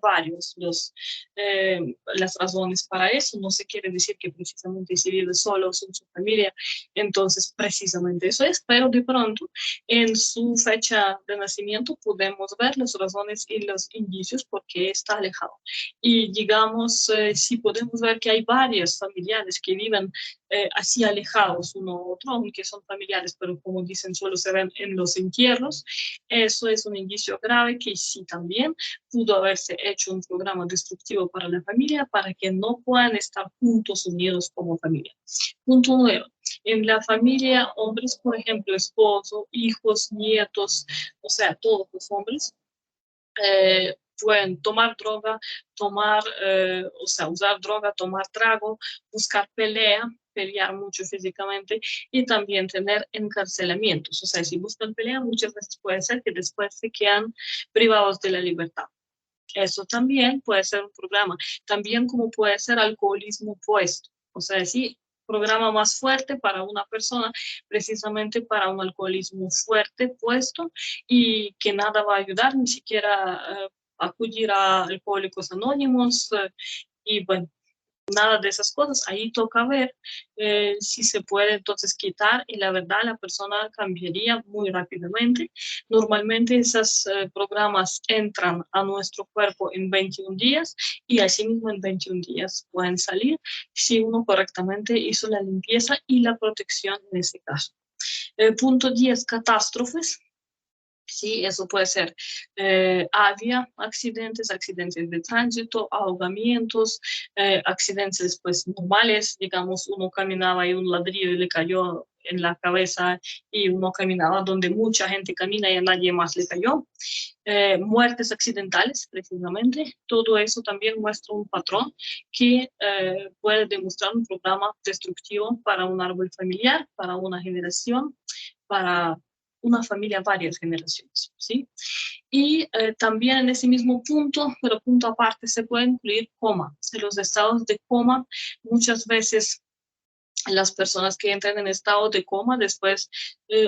las razones para eso. No se quiere decir que precisamente si vive solo o sin su familia, entonces precisamente eso es, pero de pronto en su fecha de nacimiento podemos ver las razones y los indicios por qué está alejado. Y digamos, si podemos ver que hay varios familiares que viven así alejados uno u otro, aunque son familiares, pero como dicen, solo se ven en los entierros. Eso es un indicio grave que sí también pudo haberse hecho un programa destructivo para la familia para que no puedan estar juntos, unidos como familia. Punto 9. En la familia, hombres, por ejemplo, esposo, hijos, nietos, o sea, todos los hombres, pueden tomar droga, o sea, usar droga, tomar trago, buscar pelear mucho físicamente y también tener encarcelamientos. O sea, si buscan pelea, muchas veces puede ser que después se quedan privados de la libertad. Eso también puede ser un programa. También como puede ser alcoholismo puesto. O sea, sí, programa más fuerte para una persona, precisamente para un alcoholismo fuerte puesto y que nada va a ayudar, ni siquiera acudir a Alcohólicos Anónimos y bueno, nada de esas cosas. Ahí toca ver si se puede entonces quitar y la verdad la persona cambiaría muy rápidamente. Normalmente esos programas entran a nuestro cuerpo en 21 días y así mismo en 21 días pueden salir si uno correctamente hizo la limpieza y la protección en ese caso. Punto 10, catástrofes. Sí, eso puede ser accidentes de tránsito, ahogamientos, accidentes pues normales, digamos, uno caminaba y un ladrillo le cayó en la cabeza y uno caminaba donde mucha gente camina y a nadie más le cayó. Muertes accidentales, precisamente, todo eso también muestra un patrón que puede demostrar un programa destructivo para un árbol familiar, para una generación, para una familia, varias generaciones, ¿sí? Y también en ese mismo punto, pero punto aparte, se puede incluir coma. En los estados de coma, muchas veces las personas que entran en estado de coma, después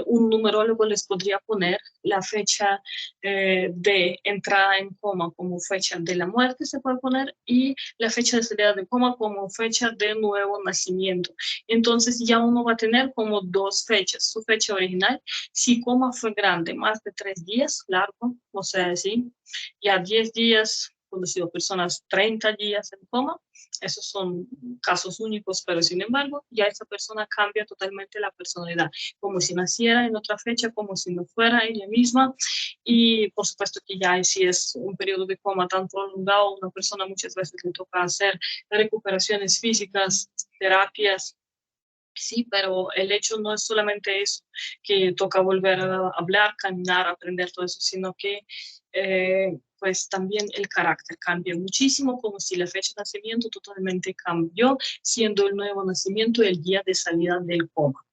un numerólogo les podría poner la fecha de entrada en coma como fecha de la muerte, se puede poner, y la fecha de salida de coma como fecha de nuevo nacimiento. Entonces ya uno va a tener como dos fechas, su fecha original, si coma fue grande, más de 3 días, largo, o sea, sí, ya 10 días, conocido personas 30 días en coma. Esos son casos únicos, pero sin embargo, ya esa persona cambia totalmente la personalidad, como si naciera en otra fecha, como si no fuera ella misma. Y por supuesto que ya si es un periodo de coma tan prolongado, una persona muchas veces le toca hacer recuperaciones físicas, terapias. Sí, pero el hecho no es solamente eso, que toca volver a hablar, caminar, aprender todo eso, sino que pues también el carácter cambia muchísimo, como si la fecha de nacimiento totalmente cambió, siendo el nuevo nacimiento el día de salida del coma.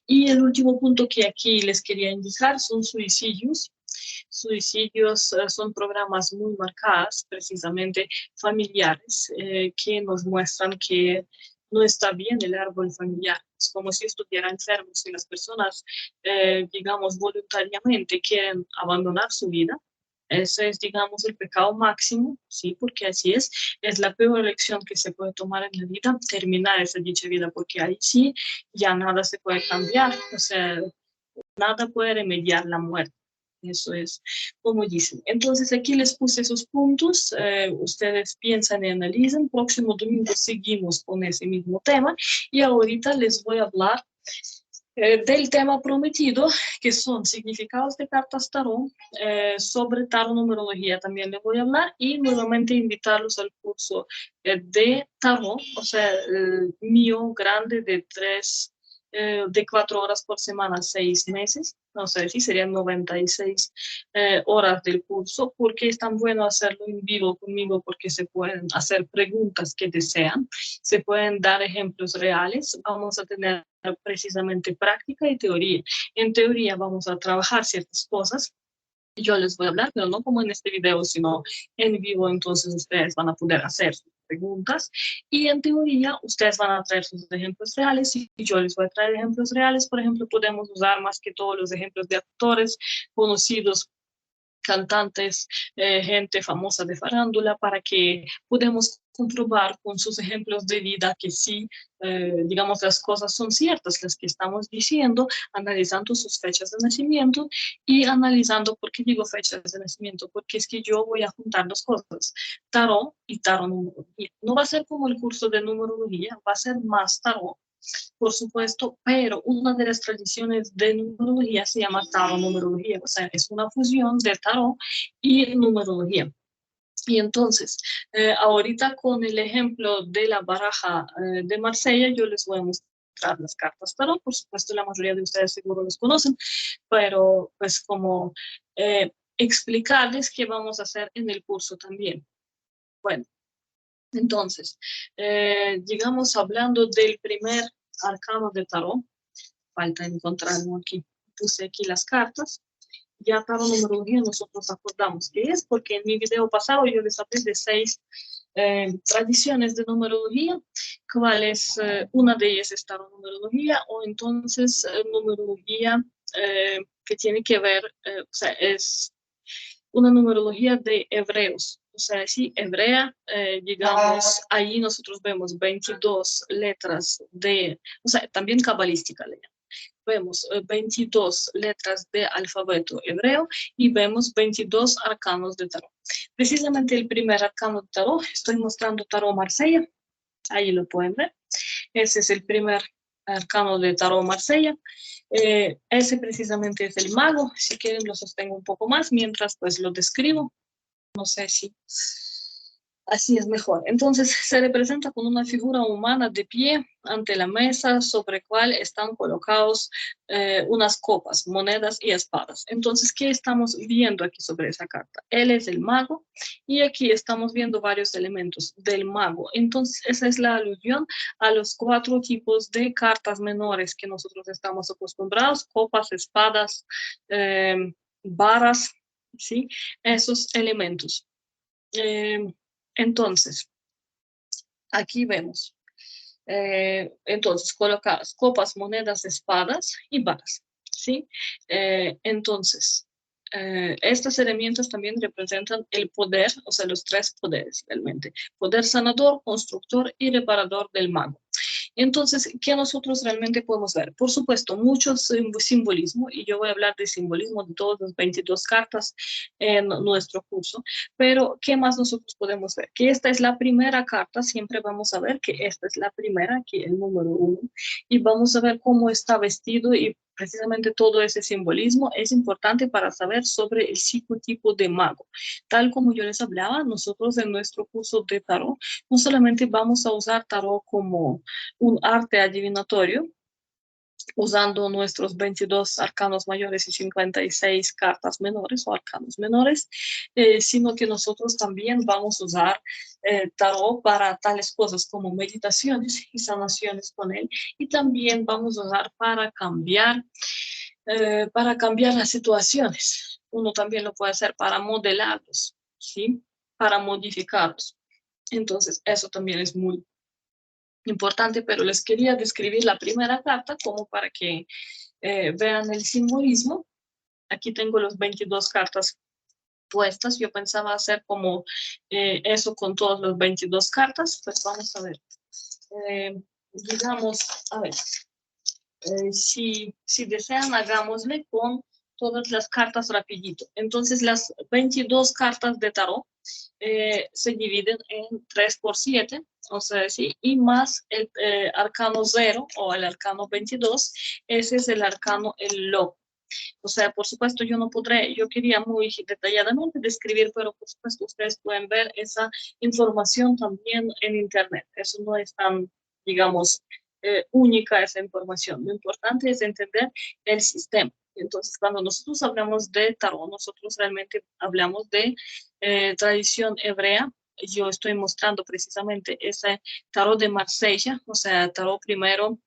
Y el último punto que aquí les quería indicar son suicidios. Suicidios son programas muy marcados, precisamente familiares, que nos muestran que no está bien el árbol familiar. Es como si estuviera enfermo, si las personas, digamos, voluntariamente quieren abandonar su vida. Ese es, digamos, el pecado máximo, sí, porque así es la peor elección que se puede tomar en la vida, terminar esa dicha vida, porque ahí sí ya nada se puede cambiar, o sea, nada puede remediar la muerte. Eso es como dicen. Entonces aquí les puse esos puntos, ustedes piensan y analizan. Próximo domingo seguimos con ese mismo tema y ahorita les voy a hablar del tema prometido, que son significados de cartas tarot, sobre tarot numerología también les voy a hablar y nuevamente invitarlos al curso de tarot, o sea, mío grande de 4 horas por semana, 6 meses, no sé si serían 96 horas del curso, porque es tan bueno hacerlo en vivo conmigo, porque se pueden hacer preguntas que desean, se pueden dar ejemplos reales, vamos a tener precisamente práctica y teoría. En teoría vamos a trabajar ciertas cosas, yo les voy a hablar, pero no como en este video, sino en vivo, entonces ustedes van a poder hacer sus preguntas y en teoría ustedes van a traer sus ejemplos reales y yo les voy a traer ejemplos reales. Por ejemplo, podemos usar más que todos los ejemplos de actores conocidos, cantantes, gente famosa de farándula, para que podamos comprobar con sus ejemplos de vida que sí, digamos, las cosas son ciertas, las que estamos diciendo, analizando sus fechas de nacimiento y analizando, ¿por qué digo fechas de nacimiento? Porque es que yo voy a juntar dos cosas, tarot y tarot numerología. No va a ser como el curso de numerología, va a ser más tarot, por supuesto, pero una de las tradiciones de numerología se llama tarot numerología, o sea, es una fusión de tarot y numerología. Y entonces, ahorita con el ejemplo de la baraja de Marsella, yo les voy a mostrar las cartas tarot, por supuesto la mayoría de ustedes seguro los conocen, pero pues como explicarles qué vamos a hacer en el curso también. Bueno, entonces, llegamos hablando del primer arcano de tarot, falta encontrarlo aquí, puse aquí las cartas. Ya tarot numerología nosotros acordamos qué es, porque en mi video pasado yo les hablé de 6 tradiciones de numerología, cuáles una de ellas es tarot numerología, o entonces numerología que tiene que ver, o sea, es una numerología de hebreos, o sea, sí, hebrea, digamos, ahí nosotros vemos 22 letras de, o sea, también cabalística, vemos 22 letras de alfabeto hebreo y vemos 22 arcanos de tarot. Precisamente el primer arcano de tarot, estoy mostrando tarot Marsella, ahí lo pueden ver, ese es el primer arcano de tarot Marsella. Ese precisamente es el mago, si quieren lo sostengo un poco más mientras pues lo describo, no sé si Así es mejor. Entonces se representa con una figura humana de pie ante la mesa sobre la cual están colocados unas copas, monedas y espadas. Entonces, ¿qué estamos viendo aquí sobre esa carta? Él es el mago y aquí estamos viendo varios elementos del mago. Entonces, esa es la alusión a los 4 tipos de cartas menores que nosotros estamos acostumbrados: copas, espadas, eh, varas, ¿sí? Esos elementos. Eh, entonces, aquí vemos, entonces, colocadas copas, monedas, espadas y varas, ¿sí? Entonces, estas herramientas también representan el poder, o sea, los 3 poderes realmente: poder sanador, constructor y reparador del mago. Entonces, ¿qué nosotros realmente podemos ver? Por supuesto, mucho simbolismo, y yo voy a hablar de simbolismo de todas las 22 cartas en nuestro curso, pero ¿qué más nosotros podemos ver? Que esta es la primera carta, siempre vamos a ver que esta es la primera, aquí el número 1, y vamos a ver cómo está vestido, y precisamente todo ese simbolismo es importante para saber sobre el psicotipo de mago. Tal como yo les hablaba, nosotros en nuestro curso de tarot no solamente vamos a usar tarot como un arte adivinatorio, usando nuestros 22 arcanos mayores y 56 cartas menores o arcanos menores, sino que nosotros también vamos a usar tarot para tales cosas como meditaciones y sanaciones con él, y también vamos a usar para cambiar las situaciones. Uno también lo puede hacer para modelarlos, ¿sí? Para modificarlos. Entonces, eso también es muy importante, pero les quería describir la primera carta como para que vean el simbolismo. Aquí tengo los 22 cartas puestas. Yo pensaba hacer como eso con todas las 22 cartas. Pues vamos a ver. Digamos, a ver, si desean, hagámosle con todas las cartas rapidito. Entonces, las 22 cartas de tarot se dividen en 3 por 7, o sea, sí, y más el arcano 0 o el arcano 22, ese es el arcano el lobo. O sea, por supuesto, yo no podré, yo quería muy detalladamente describir, pero por supuesto ustedes pueden ver esa información también en Internet. Eso no es tan, digamos, única esa información. Lo importante es entender el sistema. Entonces, cuando nosotros hablamos de tarot, nosotros realmente hablamos de tradición hebrea. Yo estoy mostrando precisamente ese tarot de Marsella, o sea, tarot primero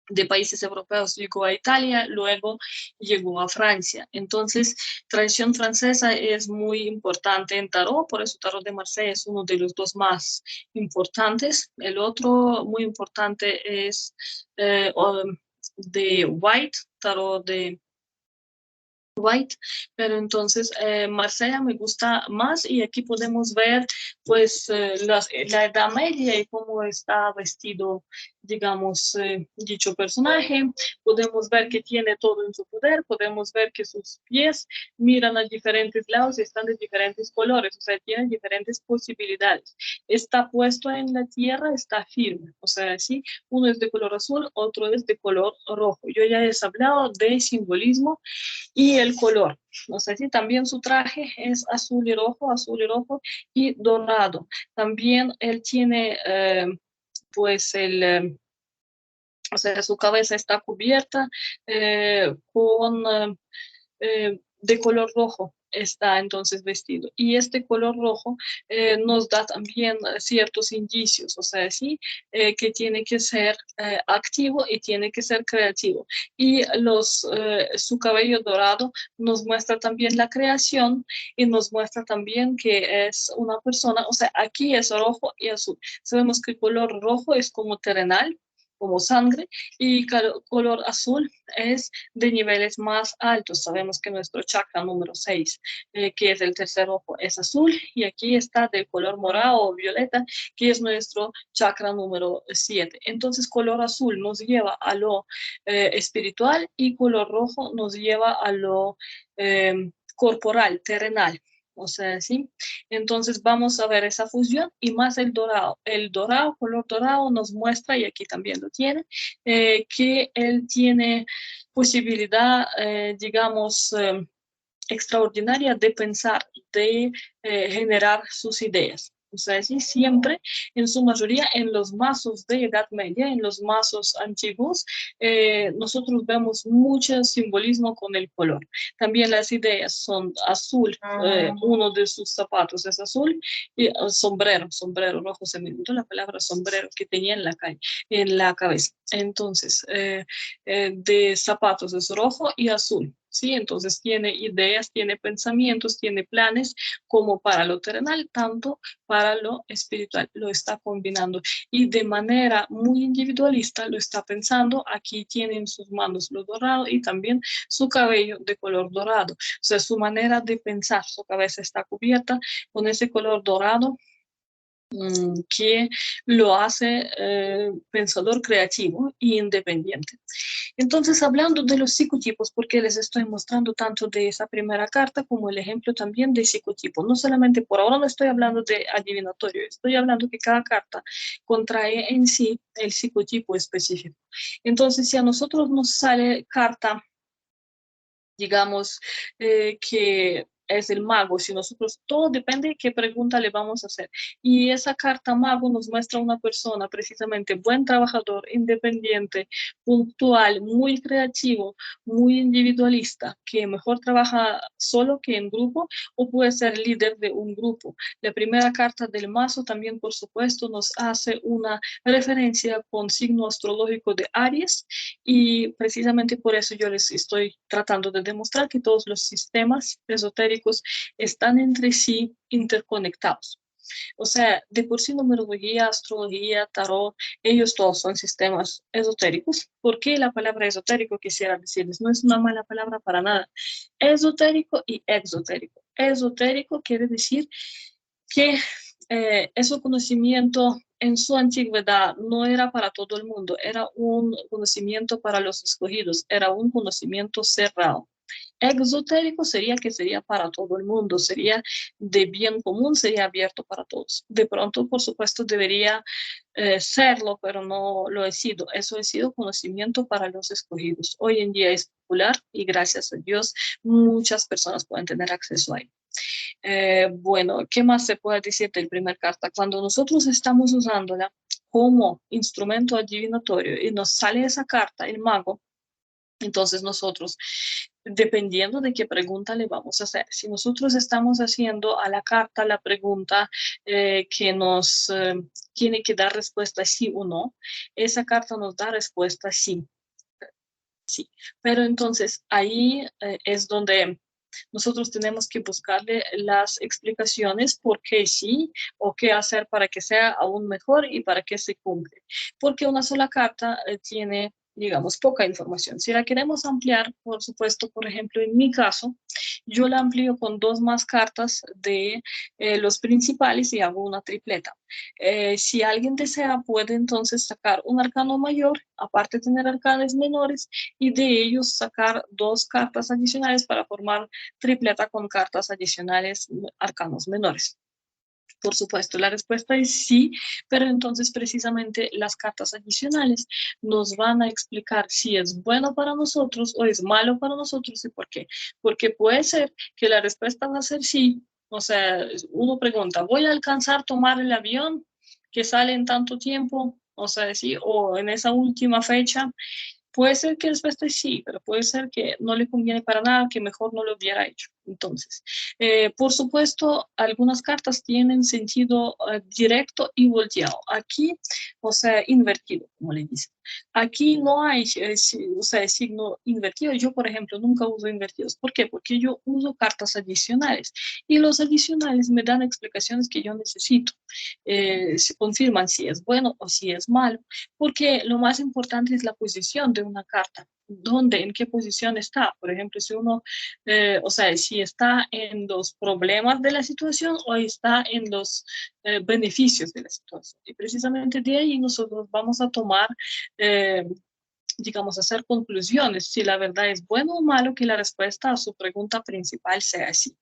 de países europeos llegó a Italia, luego llegó a Francia. Entonces, tradición francesa es muy importante en tarot, por eso tarot de Marsella es uno de los 2 más importantes. El otro muy importante es de White, tarot de White, pero entonces Marsella me gusta más, y aquí podemos ver pues la Edad Media y cómo está vestido, digamos, dicho personaje. Podemos ver que tiene todo en su poder, podemos ver que sus pies miran a diferentes lados y están de diferentes colores, o sea, tienen diferentes posibilidades. Está puesto en la tierra, está firme, o sea, sí, uno es de color azul, otro es de color rojo. Yo ya les he hablado de simbolismo y el color. No sé si también su traje es azul y rojo y dorado. También él tiene, pues, o sea, su cabeza está cubierta con de color rojo, está entonces vestido. Y este color rojo nos da también ciertos indicios, o sea, sí, que tiene que ser activo y tiene que ser creativo. Y su cabello dorado nos muestra también la creación, y nos muestra también que es una persona, o sea, aquí es rojo y azul. Sabemos que el color rojo es como terrenal, como sangre, y color azul es de niveles más altos. Sabemos que nuestro chakra número 6, que es el tercer ojo, es azul, y aquí está del color morado o violeta, que es nuestro chakra número 7. Entonces, color azul nos lleva a lo espiritual, y color rojo nos lleva a lo corporal, terrenal. O sea, ¿sí? Entonces vamos a ver esa fusión, y más el dorado. El dorado, color dorado, nos muestra, y aquí también lo tiene, que él tiene posibilidad, digamos, extraordinaria de pensar, de generar sus ideas. O sea, sí, siempre, en su mayoría, en los mazos de Edad Media, en los mazos antiguos, nosotros vemos mucho simbolismo con el color. También las ideas son azul, uno de sus zapatos es azul, y sombrero rojo, se me olvidó la palabra sombrero que tenía en la calle, en la cabeza. Entonces, de zapatos es rojo y azul. Sí, entonces tiene ideas, tiene pensamientos, tiene planes como para lo terrenal, tanto para lo espiritual. Lo está combinando y de manera muy individualista lo está pensando. Aquí tiene en sus manos lo dorado y también su cabello de color dorado. O sea, su manera de pensar, su cabeza está cubierta con ese color dorado que lo hace pensador creativo e independiente. Entonces, hablando de los psicotipos, porque les estoy mostrando tanto de esa primera carta como el ejemplo también de psicotipo. No solamente por ahora no estoy hablando de adivinatorio, estoy hablando que cada carta contrae en sí el psicotipo específico. Entonces, si a nosotros nos sale carta, digamos, que es el mago, si nosotros, todo depende de qué pregunta le vamos a hacer. Y esa carta mago nos muestra una persona precisamente buen trabajador, independiente, puntual, muy creativo, muy individualista, que mejor trabaja solo que en grupo o puede ser líder de un grupo. La primera carta del mazo también, por supuesto, nos hace una referencia con signo astrológico de Aries y precisamente por eso yo les estoy tratando de demostrar que todos los sistemas esotéricos están entre sí interconectados. O sea, de por sí numerología, astrología, tarot, ellos todos son sistemas esotéricos. ¿Por qué la palabra esotérico quisiera decirles? No es una mala palabra para nada. Esotérico y exotérico. Esotérico quiere decir que ese conocimiento en su antigüedad no era para todo el mundo, era un conocimiento para los escogidos, era un conocimiento cerrado. Exotérico sería que sería para todo el mundo, sería de bien común, sería abierto para todos. De pronto, por supuesto, debería serlo, pero no lo he sido. Eso ha sido conocimiento para los escogidos. Hoy en día es popular y gracias a Dios muchas personas pueden tener acceso a él. Bueno, ¿qué más se puede decir del primer carta? Cuando nosotros estamos usándola como instrumento adivinatorio y nos sale esa carta, el mago, entonces nosotros, dependiendo de qué pregunta le vamos a hacer, si nosotros estamos haciendo a la carta la pregunta que nos tiene que dar respuesta sí o no, esa carta nos da respuesta sí. Sí, pero entonces ahí es donde nosotros tenemos que buscarle las explicaciones por qué sí o qué hacer para que sea aún mejor y para que se cumple. Porque una sola carta tiene, digamos, poca información. Si la queremos ampliar, por supuesto, por ejemplo, en mi caso, yo la amplío con dos más cartas de los principales y hago una tripleta. Si alguien desea, puede entonces sacar un arcano mayor, aparte de tener arcanes menores, y de ellos sacar dos cartas adicionales para formar tripleta con cartas adicionales, arcanos menores. Por supuesto, la respuesta es sí, pero entonces precisamente las cartas adicionales nos van a explicar si es bueno para nosotros o es malo para nosotros y por qué. Porque puede ser que la respuesta va a ser sí. O sea, uno pregunta, ¿voy a alcanzar a tomar el avión que sale en tanto tiempo? O sea, sí, o en esa última fecha. Puede ser que después esté sí, pero puede ser que no le conviene para nada, que mejor no lo hubiera hecho. Entonces, por supuesto, algunas cartas tienen sentido directo y volteado. Aquí, o sea, invertido, como le dicen. Aquí no hay, o sea, signo invertido. Yo, por ejemplo, nunca uso invertidos. ¿Por qué? Porque yo uso cartas adicionales y los adicionales me dan explicaciones que yo necesito. Se confirman si es bueno o si es malo, porque lo más importante es la posición de una carta. ¿Dónde, en qué posición está? Por ejemplo, si uno, o sea, si está en los problemas de la situación o está en los beneficios de la situación. Y precisamente de ahí nosotros vamos a tomar, eh, digamos, hacer conclusiones, si la verdad es bueno o malo, que la respuesta a su pregunta principal sea sí.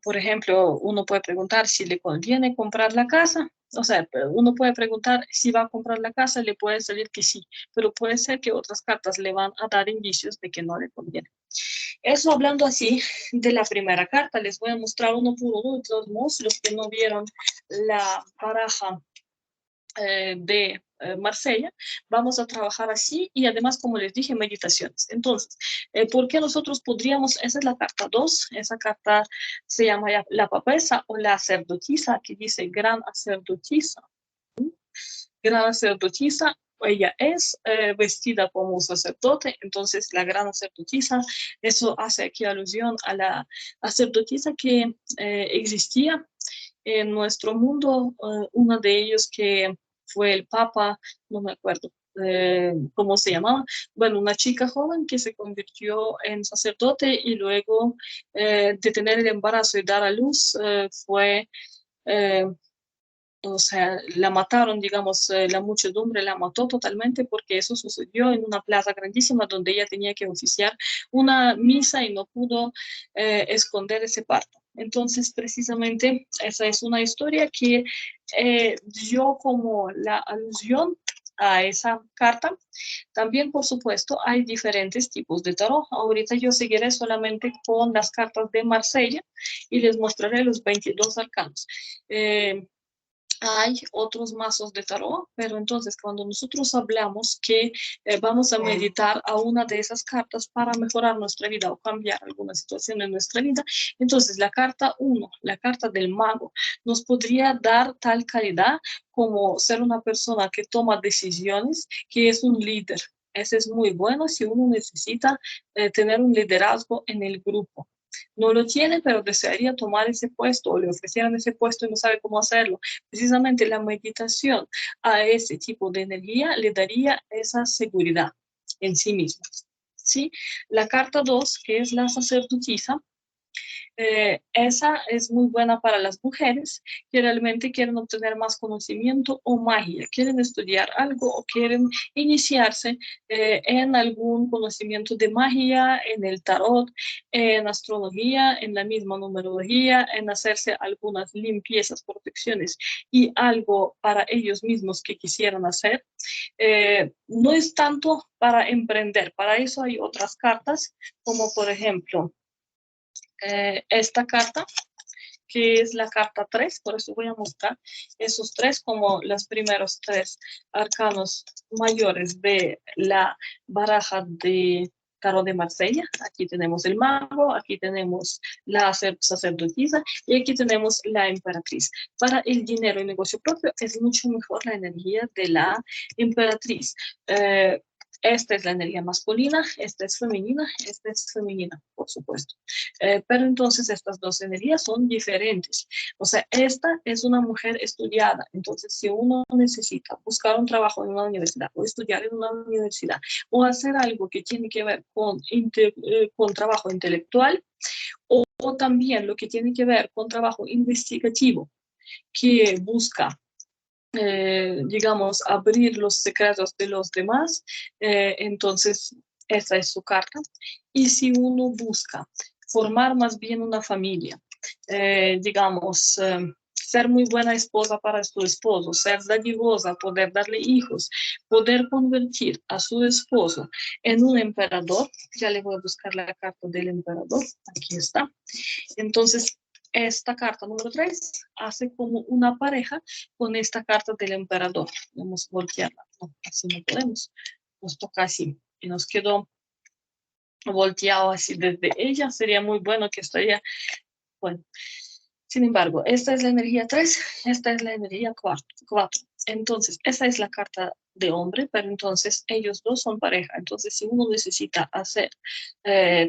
por ejemplo, uno puede preguntar si le conviene comprar la casa. O sea, uno puede preguntar si va a comprar la casa, le puede salir que sí, pero puede ser que otras cartas le van a dar indicios de que no le conviene. Eso hablando así de la primera carta, les voy a mostrar uno por uno, de todos modos, los que no vieron la baraja de Marsella, vamos a trabajar así y además, como les dije, meditaciones. Entonces, ¿por qué nosotros podríamos? Esa es la carta 2, esa carta se llama la papesa o la sacerdotisa, aquí dice gran sacerdotisa. Gran sacerdotisa, ella es vestida como sacerdote, entonces la gran sacerdotisa, eso hace aquí alusión a la sacerdotisa que existía en nuestro mundo, uno de ellos que fue el Papa, no me acuerdo cómo se llamaba, bueno, una chica joven que se convirtió en sacerdote y luego de tener el embarazo y dar a luz fue, eh, o sea, la mataron, digamos, la muchedumbre la mató totalmente porque eso sucedió en una plaza grandísima donde ella tenía que oficiar una misa y no pudo esconder ese parto. Entonces, precisamente, esa es una historia que dio como la alusión a esa carta. También, por supuesto, hay diferentes tipos de tarot. Ahorita yo seguiré solamente con las cartas de Marsella y les mostraré los 22 arcanos. Hay otros mazos de tarot, pero entonces cuando nosotros hablamos que vamos a meditar a una de esas cartas para mejorar nuestra vida o cambiar alguna situación en nuestra vida, entonces la carta 1, la carta del mago, nos podría dar tal calidad como ser una persona que toma decisiones, que es un líder. Ese es muy bueno si uno necesita tener un liderazgo en el grupo. No lo tiene, pero desearía tomar ese puesto o le ofrecieran ese puesto y no sabe cómo hacerlo. Precisamente la meditación a ese tipo de energía le daría esa seguridad en sí mismo. ¿Sí? La carta 2, que es la sacerdotisa, esa es muy buena para las mujeres que realmente quieren obtener más conocimiento o magia, quieren estudiar algo o quieren iniciarse en algún conocimiento de magia, en el tarot, en astrología, en la misma numerología, en hacerse algunas limpiezas, protecciones y algo para ellos mismos que quisieran hacer. No es tanto para emprender, para eso hay otras cartas, como por ejemplo, esta carta, que es la carta 3, por eso voy a mostrar esos tres como los primeros tres arcanos mayores de la baraja de tarot de Marsella. Aquí tenemos el mago, aquí tenemos la sacerdotisa y aquí tenemos la emperatriz. Para el dinero y negocio propio es mucho mejor la energía de la emperatriz. Esta es la energía masculina, esta es femenina, por supuesto. Pero entonces estas dos energías son diferentes. O sea, esta es una mujer estudiada. Entonces, si uno necesita buscar un trabajo en una universidad o estudiar en una universidad o hacer algo que tiene que ver con trabajo intelectual o también lo que tiene que ver con trabajo investigativo que busca digamos, abrir los secretos de los demás, entonces esa es su carta. Y si uno busca formar más bien una familia, digamos, ser muy buena esposa para su esposo, ser dadivosa, poder darle hijos, poder convertir a su esposo en un emperador, ya le voy a buscar la carta del emperador, aquí está. Entonces, esta carta número 3 hace como una pareja con esta carta del emperador. Vamos a voltearla. No, así no podemos. Nos toca así. Y nos quedó volteado así desde ella. Sería muy bueno que estaría, bueno. Sin embargo, esta es la energía 3, esta es la energía 4. Entonces, esa es la carta de hombre, pero entonces ellos dos son pareja. Entonces, si uno necesita hacer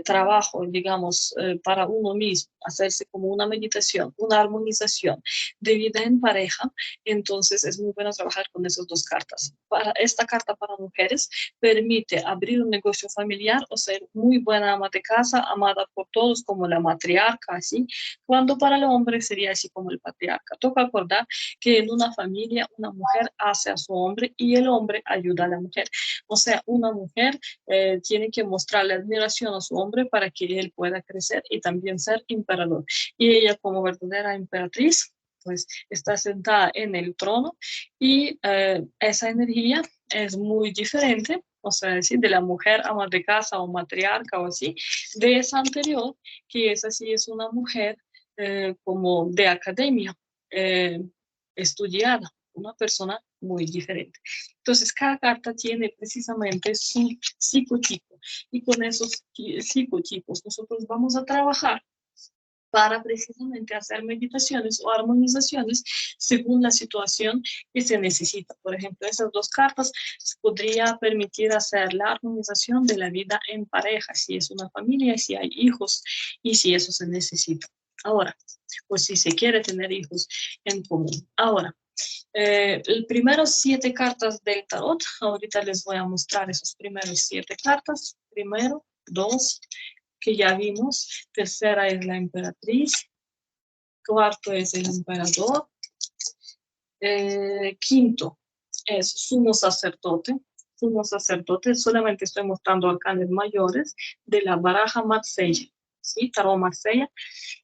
trabajo, digamos, para uno mismo, hacerse como una meditación, una armonización de vida en pareja, entonces es muy bueno trabajar con esas dos cartas. Para esta carta para mujeres permite abrir un negocio familiar o ser muy buena ama de casa, amada por todos como la matriarca, así, cuando para el hombre sería así como el patriarca. Toca acordar que en una familia una mujer hace a su hombre y el hombre ayuda a la mujer. O sea, una mujer tiene que mostrarle admiración a su hombre para que él pueda crecer y también ser emperador. Y ella como verdadera emperatriz, pues está sentada en el trono y esa energía es muy diferente, o sea, decir, de la mujer ama de casa o matriarca o así, de esa anterior, que esa sí es una mujer como de academia, eh, estudiada, una persona muy diferente. Entonces, cada carta tiene precisamente su psicotipo y con esos psicotipos nosotros vamos a trabajar para precisamente hacer meditaciones o armonizaciones según la situación que se necesita. Por ejemplo, esas dos cartas podría permitir hacer la armonización de la vida en pareja, si es una familia, si hay hijos y si eso se necesita. Ahora, pues si se quiere tener hijos en común. Ahora, el primero 7 cartas del tarot, ahorita les voy a mostrar esos primeros 7 cartas. Primero, 2, que ya vimos. Tercera es la emperatriz. Cuarto es el emperador. Quinto es sumo sacerdote. Sumo sacerdote, solamente estoy mostrando arcanes mayores de la baraja Marsella. ¿Sí? Tarot Marsella.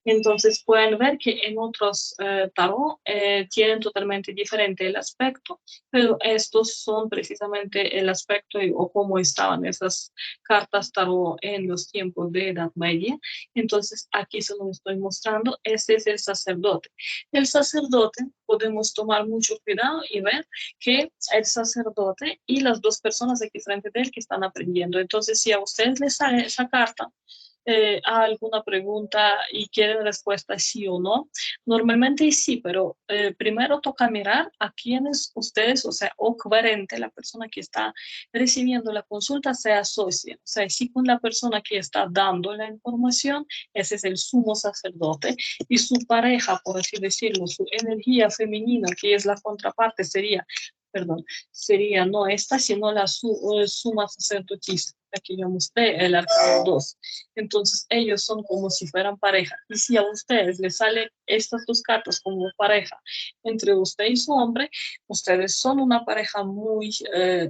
Entonces pueden ver que en otros tarot tienen totalmente diferente el aspecto, pero estos son precisamente el aspecto o cómo estaban esas cartas tarot en los tiempos de Edad Media. Entonces aquí se lo estoy mostrando, este es el sacerdote. El sacerdote podemos tomar mucho cuidado y ver que el sacerdote y las dos personas aquí frente de él que están aprendiendo. Entonces si a ustedes les sale esa carta, alguna pregunta y quieren respuesta sí o no. Normalmente sí, pero primero toca mirar a quienes ustedes, o sea, o coherente la persona que está recibiendo la consulta se asocia. O sea, si con la persona que está dando la información, ese es el sumo sacerdote, y su pareja, por así decirlo, su energía femenina, que es la contraparte, sería, perdón, sería no esta, sino la suma sacerdotisa, la que yo mostré, el arcano 2. Entonces ellos son como si fueran pareja. Y si a ustedes les salen estas dos cartas como pareja entre usted y su hombre, ustedes son una pareja muy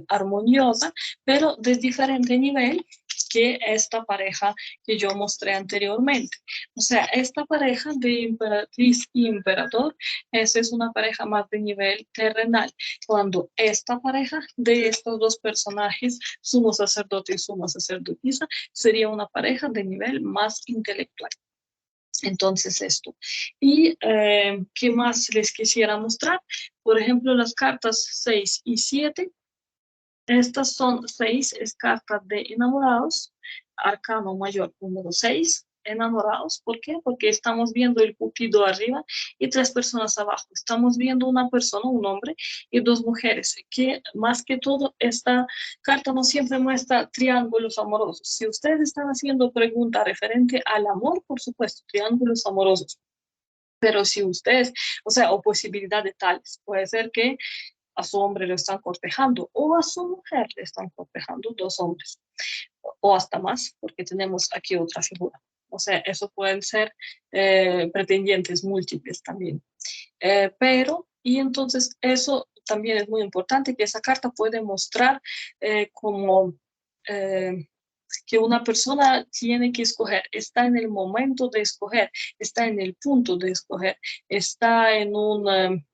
armoniosa, pero de diferente nivel que esta pareja que yo mostré anteriormente. O sea, esta pareja de emperatriz y emperador, esa es una pareja más de nivel terrenal, cuando esta pareja de estos dos personajes, sumo sacerdote y suma sacerdotisa, sería una pareja de nivel más intelectual. Entonces esto. ¿Y qué más les quisiera mostrar? Por ejemplo, las cartas 6 y 7. Estas son 6 cartas de enamorados, arcano mayor número 6, enamorados. ¿Por qué? Porque estamos viendo el cupido arriba y 3 personas abajo. Estamos viendo una persona, un hombre y 2 mujeres, que más que todo esta carta no siempre muestra triángulos amorosos. Si ustedes están haciendo pregunta referente al amor, por supuesto, triángulos amorosos. Pero si ustedes, o sea, o posibilidad de tales, puede ser que a su hombre lo están cortejando o a su mujer le están cortejando 2 hombres o hasta más, porque tenemos aquí otra figura. O sea, eso pueden ser pretendientes múltiples también. Pero, y entonces eso también es muy importante, que esa carta puede mostrar como que una persona tiene que escoger, está en el momento de escoger, está en el punto de escoger, está en un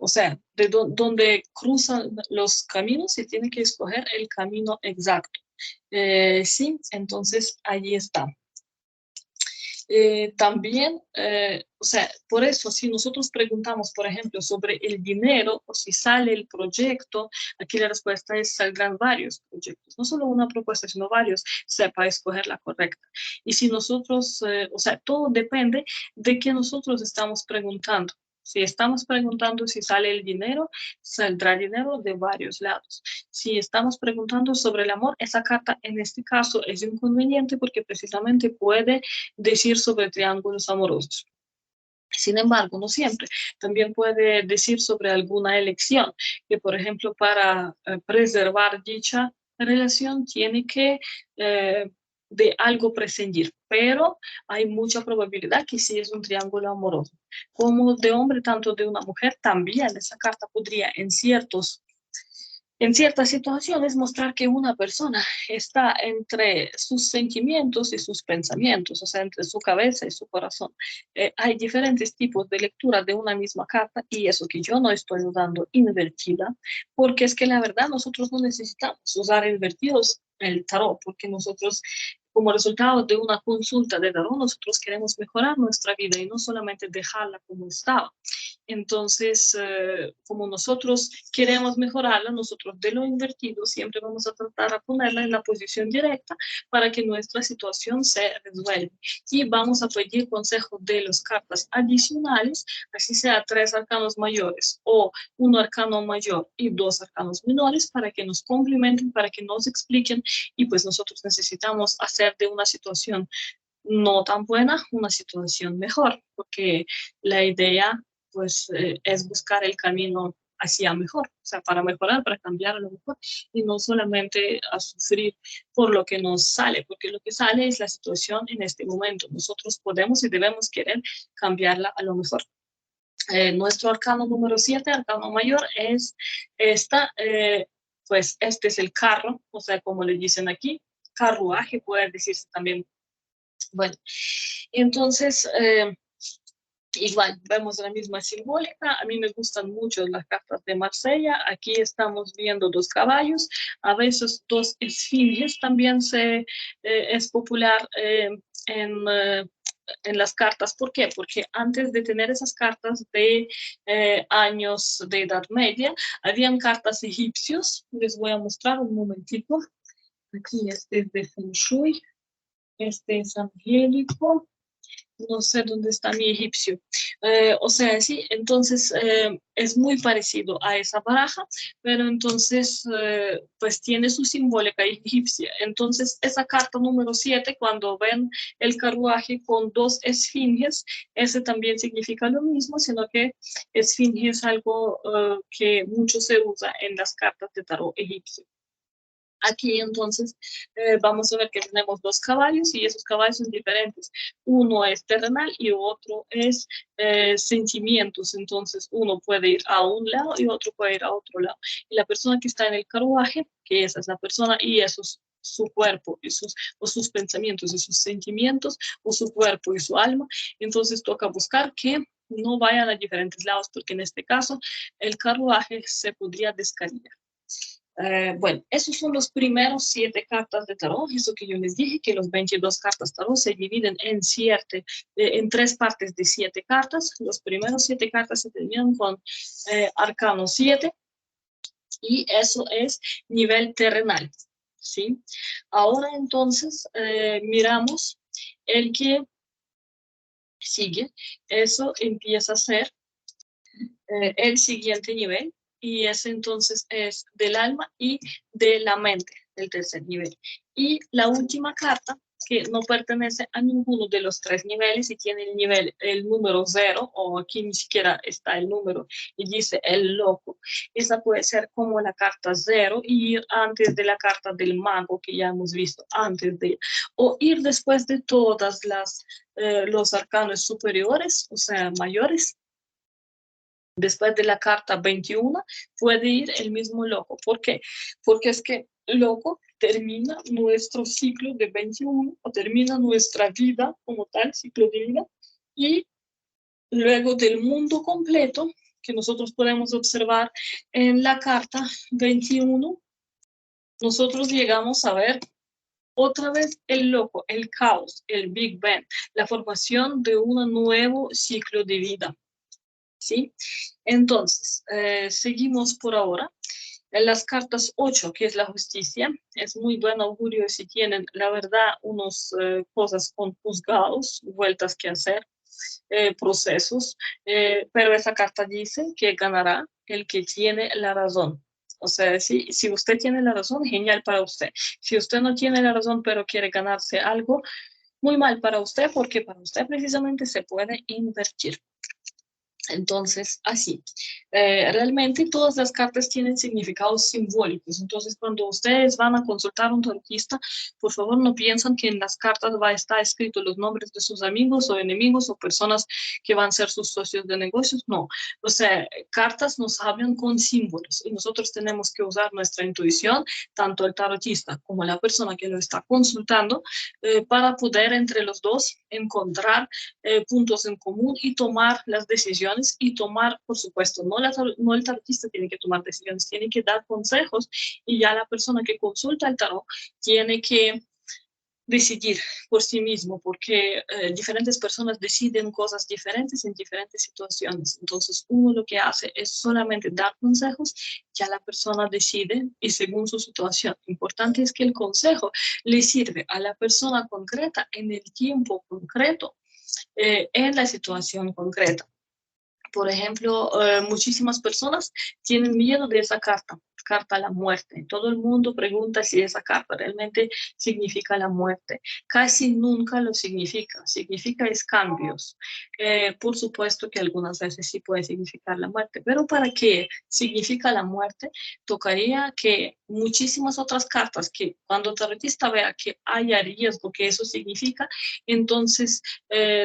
o sea, de donde cruzan los caminos y tiene que escoger el camino exacto. Sí, entonces allí está. También, o sea, por eso, si nosotros preguntamos, por ejemplo, sobre el dinero o si sale el proyecto, aquí la respuesta es saldrán varios proyectos, no solo una propuesta, sino varios, sepa escoger la correcta. Y si nosotros, o sea, todo depende de que nosotros estamos preguntando. Si estamos preguntando si sale el dinero, saldrá dinero de varios lados. Si estamos preguntando sobre el amor, esa carta en este caso es inconveniente porque precisamente puede decir sobre triángulos amorosos. Sin embargo, no siempre. También puede decir sobre alguna elección, que por ejemplo para preservar dicha relación tiene que de algo prescindir, pero hay mucha probabilidad que sí es un triángulo amoroso. Como de hombre, tanto de una mujer, también esa carta podría en ciertos en ciertas situaciones mostrar que una persona está entre sus sentimientos y sus pensamientos, o sea, entre su cabeza y su corazón. Hay diferentes tipos de lectura de una misma carta y eso que yo no estoy usando invertida, porque es que la verdad nosotros no necesitamos usar invertidos el tarot, porque nosotros como resultado de una consulta de tarot, nosotros queremos mejorar nuestra vida y no solamente dejarla como estaba. Entonces, como nosotros queremos mejorarla, nosotros de lo invertido siempre vamos a tratar de ponerla en la posición directa para que nuestra situación se resuelva. Y vamos a pedir consejos de las cartas adicionales, así sea 3 arcanos mayores o 1 arcano mayor y 2 arcanos menores, para que nos complementen, para que nos expliquen, y pues nosotros necesitamos hacer de una situación no tan buena una situación mejor, porque la idea pues es buscar el camino hacia mejor, o sea, para mejorar, para cambiar a lo mejor, y no solamente a sufrir por lo que nos sale, porque lo que sale es la situación en este momento. Nosotros podemos y debemos querer cambiarla a lo mejor. Nuestro arcano número 7, arcano mayor, es esta, pues este es el carro, o sea, como le dicen aquí, carruaje, puede decirse también. Bueno, entonces, igual, vemos la misma simbólica. A mí me gustan mucho las cartas de Marsella. Aquí estamos viendo 2 caballos, a veces 2 esfinges. También es popular en las cartas. ¿Por qué? Porque antes de tener esas cartas de años de Edad Media, habían cartas egipcios. Les voy a mostrar un momentito. Aquí este es de Feng Shui, este es angélico, no sé dónde está mi egipcio. O sea, sí, entonces es muy parecido a esa baraja, pero entonces pues tiene su simbólica egipcia. Entonces esa carta número 7, cuando ven el carruaje con 2 esfinges, ese también significa lo mismo, sino que esfinge es algo que mucho se usa en las cartas de tarot egipcio. Aquí entonces vamos a ver que tenemos 2 caballos y esos caballos son diferentes. Uno es terrenal y otro es sentimientos. Entonces uno puede ir a un lado y otro puede ir a otro lado. Y la persona que está en el carruaje, que esa es la persona y esos su cuerpo y o sus pensamientos y sus sentimientos o su cuerpo y su alma. Entonces toca buscar que no vayan a diferentes lados, porque en este caso el carruaje se podría descarrilar. Bueno, esos son los primeros 7 cartas de tarot. Eso que yo les dije, que los 22 cartas tarot se dividen en 3 partes de 7 cartas. Los primeros 7 cartas se terminan con arcano 7 y eso es nivel terrenal, ¿sí? Ahora entonces miramos el que sigue. Eso empieza a ser el siguiente nivel, y ese entonces es del alma y de la mente, el tercer nivel. Y la última carta, que no pertenece a ninguno de los 3 niveles y tiene el número 0, o aquí ni siquiera está el número y dice el loco. Esa puede ser como la carta 0 y ir antes de la carta del mago que ya hemos visto antes de, o ir después de todas los arcanos superiores, o sea, mayores. Después de la carta 21 puede ir el mismo loco. ¿Por qué? Porque es que loco termina nuestro ciclo de 21 o termina nuestra vida como tal, ciclo de vida, y luego del mundo completo que nosotros podemos observar en la carta 21, nosotros llegamos a ver otra vez el loco, el caos, el Big Bang, la formación de un nuevo ciclo de vida. ¿Sí? Entonces, seguimos por ahora. En las cartas 8, que es la justicia, es muy buen augurio si tienen, la verdad, unas cosas con juzgados, vueltas que hacer, procesos, pero esa carta dice que ganará el que tiene la razón. O sea, si usted tiene la razón, genial para usted. Si usted no tiene la razón, pero quiere ganarse algo, muy mal para usted, porque para usted precisamente se puede invertir. Entonces, así, realmente todas las cartas tienen significados simbólicos. Entonces, cuando ustedes van a consultar a un tarotista, por favor no piensan que en las cartas va a estar escrito los nombres de sus amigos o enemigos o personas que van a ser sus socios de negocios. No, o sea, cartas nos hablan con símbolos y nosotros tenemos que usar nuestra intuición, tanto el tarotista como la persona que lo está consultando, para poder entre los dos encontrar puntos en común y tomar las decisiones y tomar, por supuesto, no el tarotista tiene que tomar decisiones, tiene que dar consejos y ya la persona que consulta el tarot tiene que decidir por sí mismo, porque diferentes personas deciden cosas diferentes en diferentes situaciones. Entonces, uno lo que hace es solamente dar consejos, ya la persona decide y según su situación. Lo importante es que el consejo le sirve a la persona concreta en el tiempo concreto, en la situación concreta. Por ejemplo, muchísimas personas tienen miedo de esa carta, carta a la muerte. Todo el mundo pregunta si esa carta realmente significa la muerte. Casi nunca lo significa. Significa es cambios. Por supuesto que algunas veces sí puede significar la muerte, pero para que significa la muerte, tocaría que muchísimas otras cartas, que cuando el tarotista vea que haya riesgo, que eso significa, entonces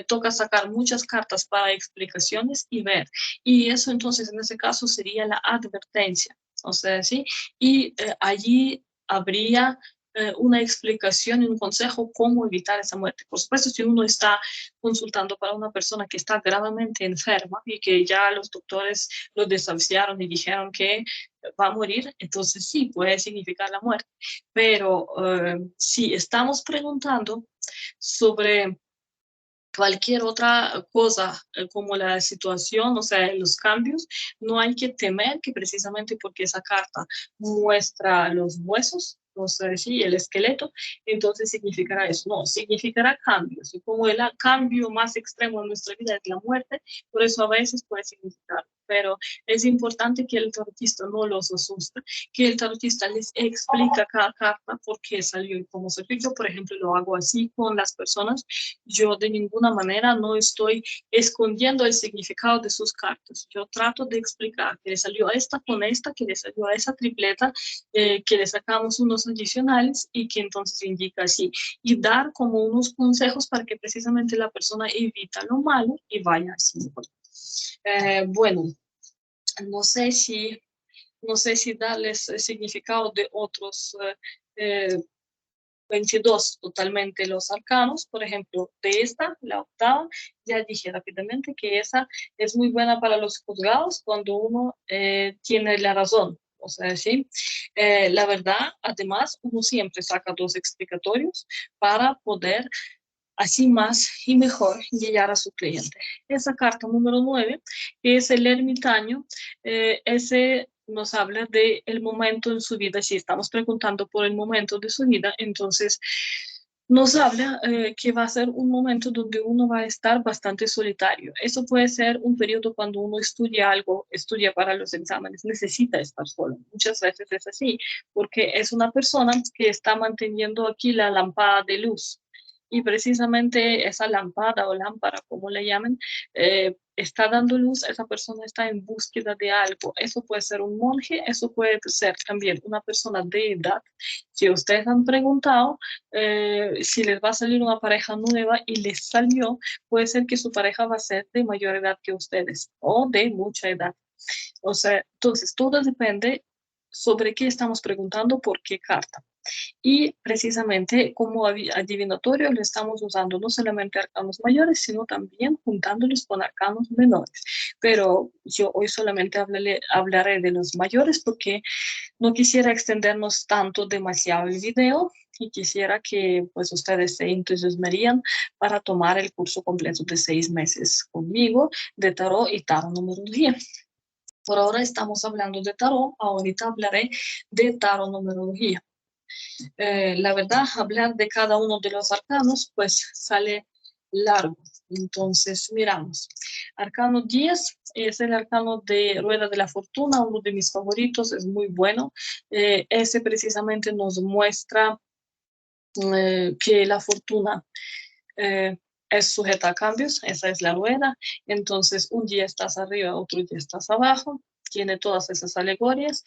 toca sacar muchas cartas para explicaciones y ver. Y eso entonces en ese caso sería la advertencia. O sea, ¿sí? Y allí habría una explicación y un consejo cómo evitar esa muerte. Por supuesto, si uno está consultando para una persona que está gravemente enferma y que ya los doctores lo desahuciaron y dijeron que va a morir, entonces sí, puede significar la muerte. Pero si estamos preguntando sobre cualquier otra cosa como la situación, o sea, los cambios, no hay que temer que precisamente porque esa carta muestra los huesos, o sea, sí, el esqueleto, entonces significará eso. No, significará cambios. Y como el cambio más extremo en nuestra vida es la muerte, por eso a veces puede significar. Pero es importante que el tarotista no los asuste, que el tarotista les explica cada carta por qué salió y cómo salió. Yo, por ejemplo, lo hago así con las personas. Yo de ninguna manera no estoy escondiendo el significado de sus cartas. Yo trato de explicar que le salió esta con esta, que le salió a esa tripleta, que le sacamos unos adicionales y que entonces indica así. Y dar como unos consejos para que precisamente la persona evita lo malo y vaya así. Bueno, no sé si, no sé si darles el significado de otros 22 totalmente los arcanos, por ejemplo, de esta, la octava, ya dije rápidamente que esa es muy buena para los juzgados cuando uno tiene la razón. O sea, sí, la verdad, además, uno siempre saca dos explicatorios para poder así más y mejor llegar a su cliente. Esa carta número 9, que es el ermitaño, ese nos habla del momento en su vida. Si estamos preguntando por el momento de su vida, entonces nos habla que va a ser un momento donde uno va a estar bastante solitario. Eso puede ser un periodo cuando uno estudia algo, estudia para los exámenes, necesita estar solo. Muchas veces es así, porque es una persona que está manteniendo aquí la lámpara de luz. Y precisamente esa lámpara o lámpara, como le llamen, está dando luz, esa persona está en búsqueda de algo. Eso puede ser un monje, eso puede ser también una persona de edad. Si ustedes han preguntado si les va a salir una pareja nueva y les salió, puede ser que su pareja va a ser de mayor edad que ustedes o de mucha edad. O sea, entonces todo depende sobre qué estamos preguntando, por qué carta. Y precisamente como adivinatorio lo estamos usando no solamente arcanos mayores, sino también juntándolos con arcanos menores. Pero yo hoy solamente hablaré de los mayores porque no quisiera extendernos tanto demasiado el video y quisiera que pues ustedes se entusiasmarían para tomar el curso completo de 6 meses conmigo de tarot y tarot numerología. Por ahora estamos hablando de tarot, ahorita hablaré de tarot numerología. La verdad, hablar de cada uno de los arcanos, pues sale largo. Entonces, miramos. Arcano 10 es el arcano de Rueda de la Fortuna, uno de mis favoritos, es muy bueno. Ese precisamente nos muestra que la fortuna es sujeta a cambios, esa es la rueda. Entonces, un día estás arriba, otro día estás abajo. Tiene todas esas alegorias,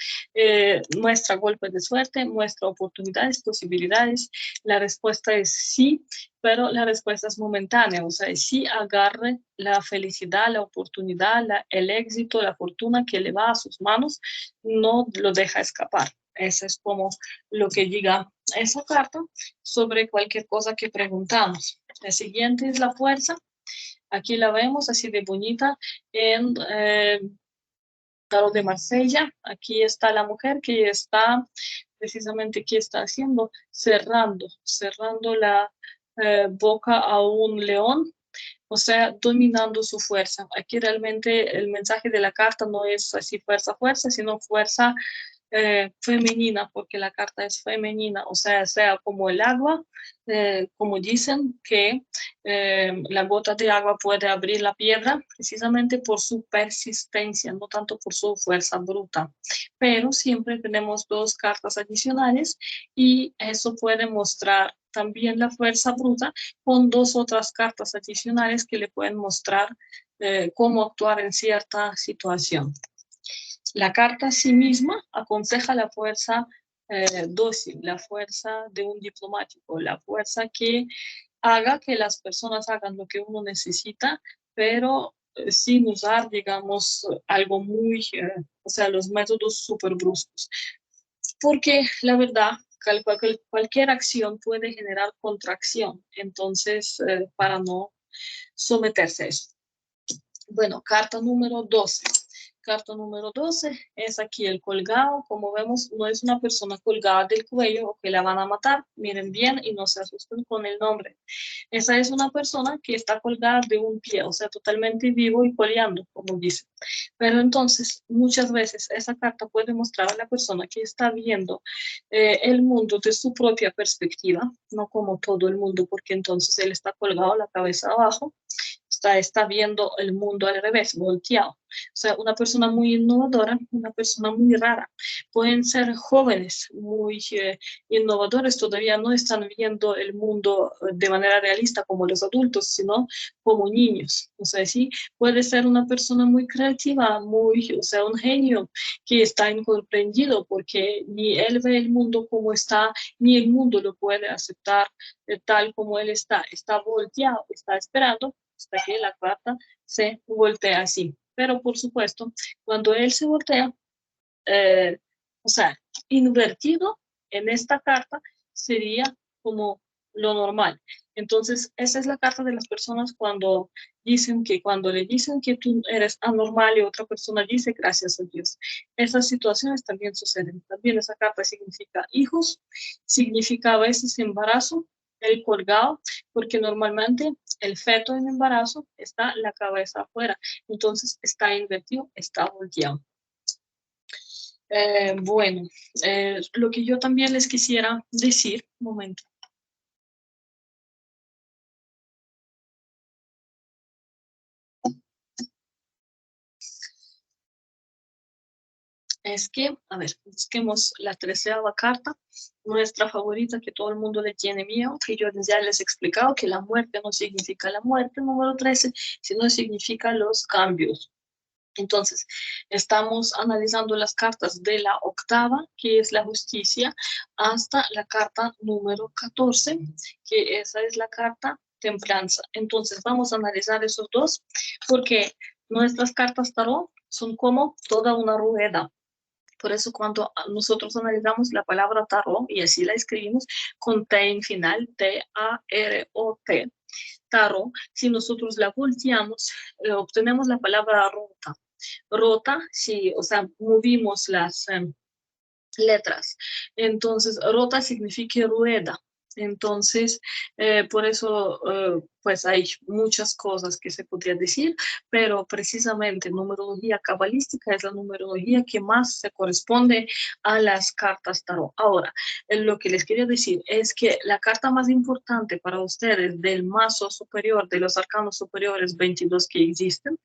muestra golpes de suerte, muestra oportunidades, posibilidades. La respuesta es sí, pero la respuesta es momentánea, o sea, sí agarre la felicidad, la oportunidad, el éxito, la fortuna que le va a sus manos, no lo deja escapar. Eso es como lo que diga esa carta sobre cualquier cosa que preguntamos. La siguiente es la fuerza. Aquí la vemos así de bonita en Tarot de Marsella. Aquí está la mujer que está precisamente, ¿qué está haciendo? Cerrando la boca a un león, o sea, dominando su fuerza. Aquí realmente el mensaje de la carta no es así fuerza, fuerza, sino fuerza femenina, porque la carta es femenina, o sea como el agua, como dicen que la gota de agua puede abrir la piedra precisamente por su persistencia, no tanto por su fuerza bruta. Pero siempre tenemos dos cartas adicionales y eso puede mostrar también la fuerza bruta con dos otras cartas adicionales que le pueden mostrar cómo actuar en cierta situación. La carta a sí misma aconseja la fuerza dócil, la fuerza de un diplomático, la fuerza que haga que las personas hagan lo que uno necesita, pero sin usar, digamos, algo muy, o sea, los métodos súper bruscos. Porque la verdad, cualquier acción puede generar contracción, entonces, para no someterse a eso. Bueno, carta número 12. Carta número 12 es aquí el colgado. Como vemos, no es una persona colgada del cuello o que la van a matar. Miren bien y no se asusten con el nombre. Esa es una persona que está colgada de un pie, o sea, totalmente vivo y coleando, como dice. Pero entonces, muchas veces esa carta puede mostrar a la persona que está viendo el mundo de su propia perspectiva, no como todo el mundo, porque entonces él está colgado la cabeza abajo, está viendo el mundo al revés, volteado. O sea, una persona muy innovadora, una persona muy rara. Pueden ser jóvenes muy innovadores, todavía no están viendo el mundo de manera realista como los adultos, sino como niños. O sea, sí, puede ser una persona muy creativa, muy, o sea, un genio que está incomprendido porque ni él ve el mundo como está, ni el mundo lo puede aceptar tal como él está volteado, está esperando hasta que la carta se voltea así. Pero por supuesto, cuando él se voltea, eh, o sea, invertido en esta carta sería como lo normal. Entonces, esa es la carta de las personas cuando le dicen que tú eres anormal y otra persona dice gracias a Dios. Esas situaciones también suceden. También esa carta significa hijos, significa a veces embarazo, el colgado, porque normalmente el feto en embarazo está la cabeza afuera, entonces está invertido, está volteado. Bueno, lo que yo también les quisiera decir, un momento, es que, a ver, busquemos la 13ª carta, nuestra favorita que todo el mundo le tiene miedo, que yo ya les he explicado que la muerte no significa la muerte, número 13, sino significa los cambios. Entonces, estamos analizando las cartas de la 8ª, que es la justicia, hasta la carta número 14, que esa es la carta templanza. Entonces, vamos a analizar esos dos, porque nuestras cartas tarot son como toda una rueda. Por eso cuando nosotros analizamos la palabra tarot, y así la escribimos, con T en final, T-A-R-O-T, tarot, si nosotros la volteamos, obtenemos la palabra rota. Rota, sí, o sea, movimos las letras. Entonces, rota significa rueda. Entonces, por eso, pues hay muchas cosas que se podría decir, pero precisamente numerología cabalística es la numerología que más se corresponde a las cartas tarot. Ahora, lo que les quería decir es que la carta más importante para ustedes del mazo superior, de los arcanos superiores 22 que existen,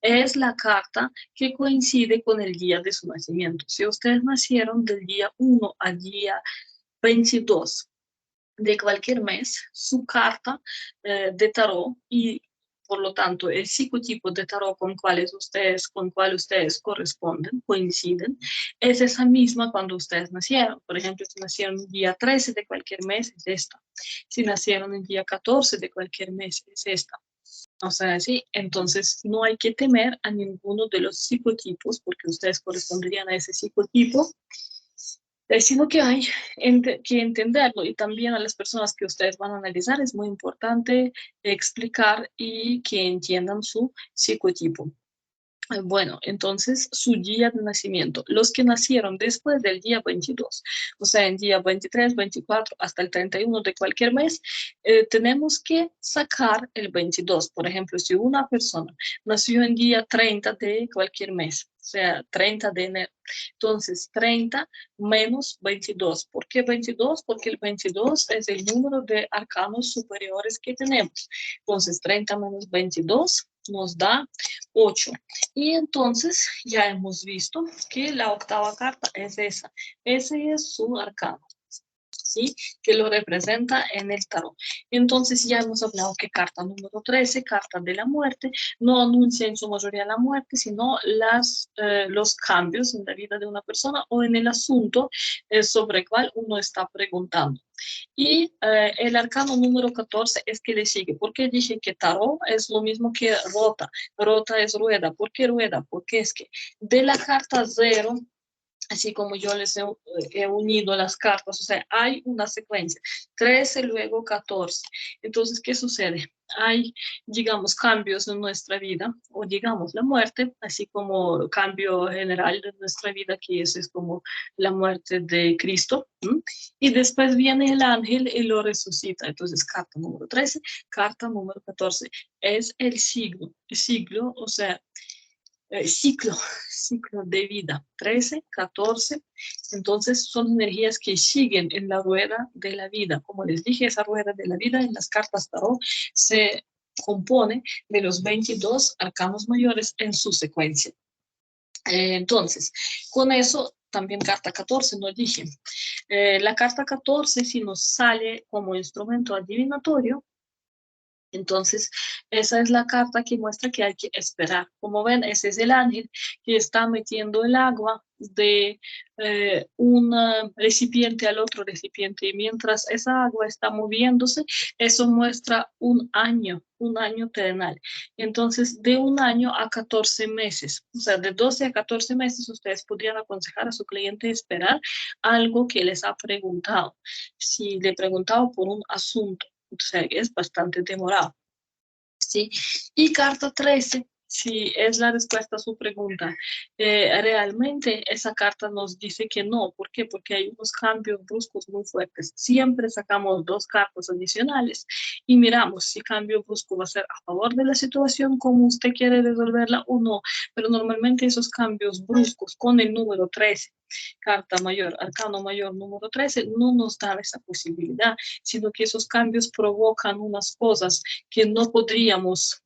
es la carta que coincide con el día de su nacimiento. Si ustedes nacieron del día 1 al día 22 de cualquier mes su carta de tarot y por lo tanto el psicotipo de tarot con cual ustedes corresponden, coinciden, es esa misma cuando ustedes nacieron. Por ejemplo, si nacieron el día 13 de cualquier mes, es esta. Si nacieron el día 14 de cualquier mes, es esta. O sea, sí, entonces no hay que temer a ninguno de los psicotipos porque ustedes corresponderían a ese psicotipo, sino que hay que entenderlo y también a las personas que ustedes van a analizar es muy importante explicar y que entiendan su psicotipo. Bueno, entonces su día de nacimiento. Los que nacieron después del día 22, o sea, en día 23, 24 hasta el 31 de cualquier mes, tenemos que sacar el 22. Por ejemplo, si una persona nació en día 30 de cualquier mes, o sea, 30 de enero, entonces 30 menos 22. ¿Por qué 22? Porque el 22 es el número de arcanos superiores que tenemos. Entonces 30 menos 22 nos da 8. Y entonces ya hemos visto que la octava carta es esa. Ese es su arcano, ¿sí? Que lo representa en el tarot. Entonces ya hemos hablado que carta número 13, carta de la muerte, no anuncia en su mayoría la muerte, sino los cambios en la vida de una persona o en el asunto sobre el cual uno está preguntando. Y el arcano número 14 es que le sigue. ¿Por qué dije que tarot es lo mismo que rota? Rota es rueda. ¿Por qué rueda? Porque es que de la carta 0, así como yo les he unido las cartas, o sea, hay una secuencia, 13, luego 14. Entonces, ¿qué sucede? Hay, digamos, cambios en nuestra vida, o digamos la muerte, así como cambio general de nuestra vida, que eso es como la muerte de Cristo, ¿m? Y después viene el ángel y lo resucita. Entonces, carta número 13, carta número 14, es el siglo, o sea, ciclo, ciclo de vida, 13, 14. Entonces son energías que siguen en la rueda de la vida. Como les dije, esa rueda de la vida en las cartas tarot se compone de los 22 arcanos mayores en su secuencia. Entonces, con eso, también carta 14, no dije. La carta 14, si nos sale como instrumento adivinatorio, entonces, esa es la carta que muestra que hay que esperar. Como ven, ese es el ángel que está metiendo el agua de un recipiente al otro recipiente. Y mientras esa agua está moviéndose, eso muestra un año terrenal. Entonces, de un año a 14 meses, o sea, de 12 a 14 meses, ustedes podrían aconsejar a su cliente esperar algo que les ha preguntado. Si le he preguntado por un asunto, o sea, es bastante demorado, ¿sí? Y carta 13, si es la respuesta a su pregunta, realmente esa carta nos dice que no. ¿Por qué? Porque hay unos cambios bruscos muy fuertes. Siempre sacamos dos cartas adicionales y miramos si cambio brusco va a ser a favor de la situación como usted quiere resolverla o no. Pero normalmente esos cambios bruscos con el número 13, carta mayor, arcano mayor número 13, no nos da esa posibilidad, sino que esos cambios provocan unas cosas que no podríamos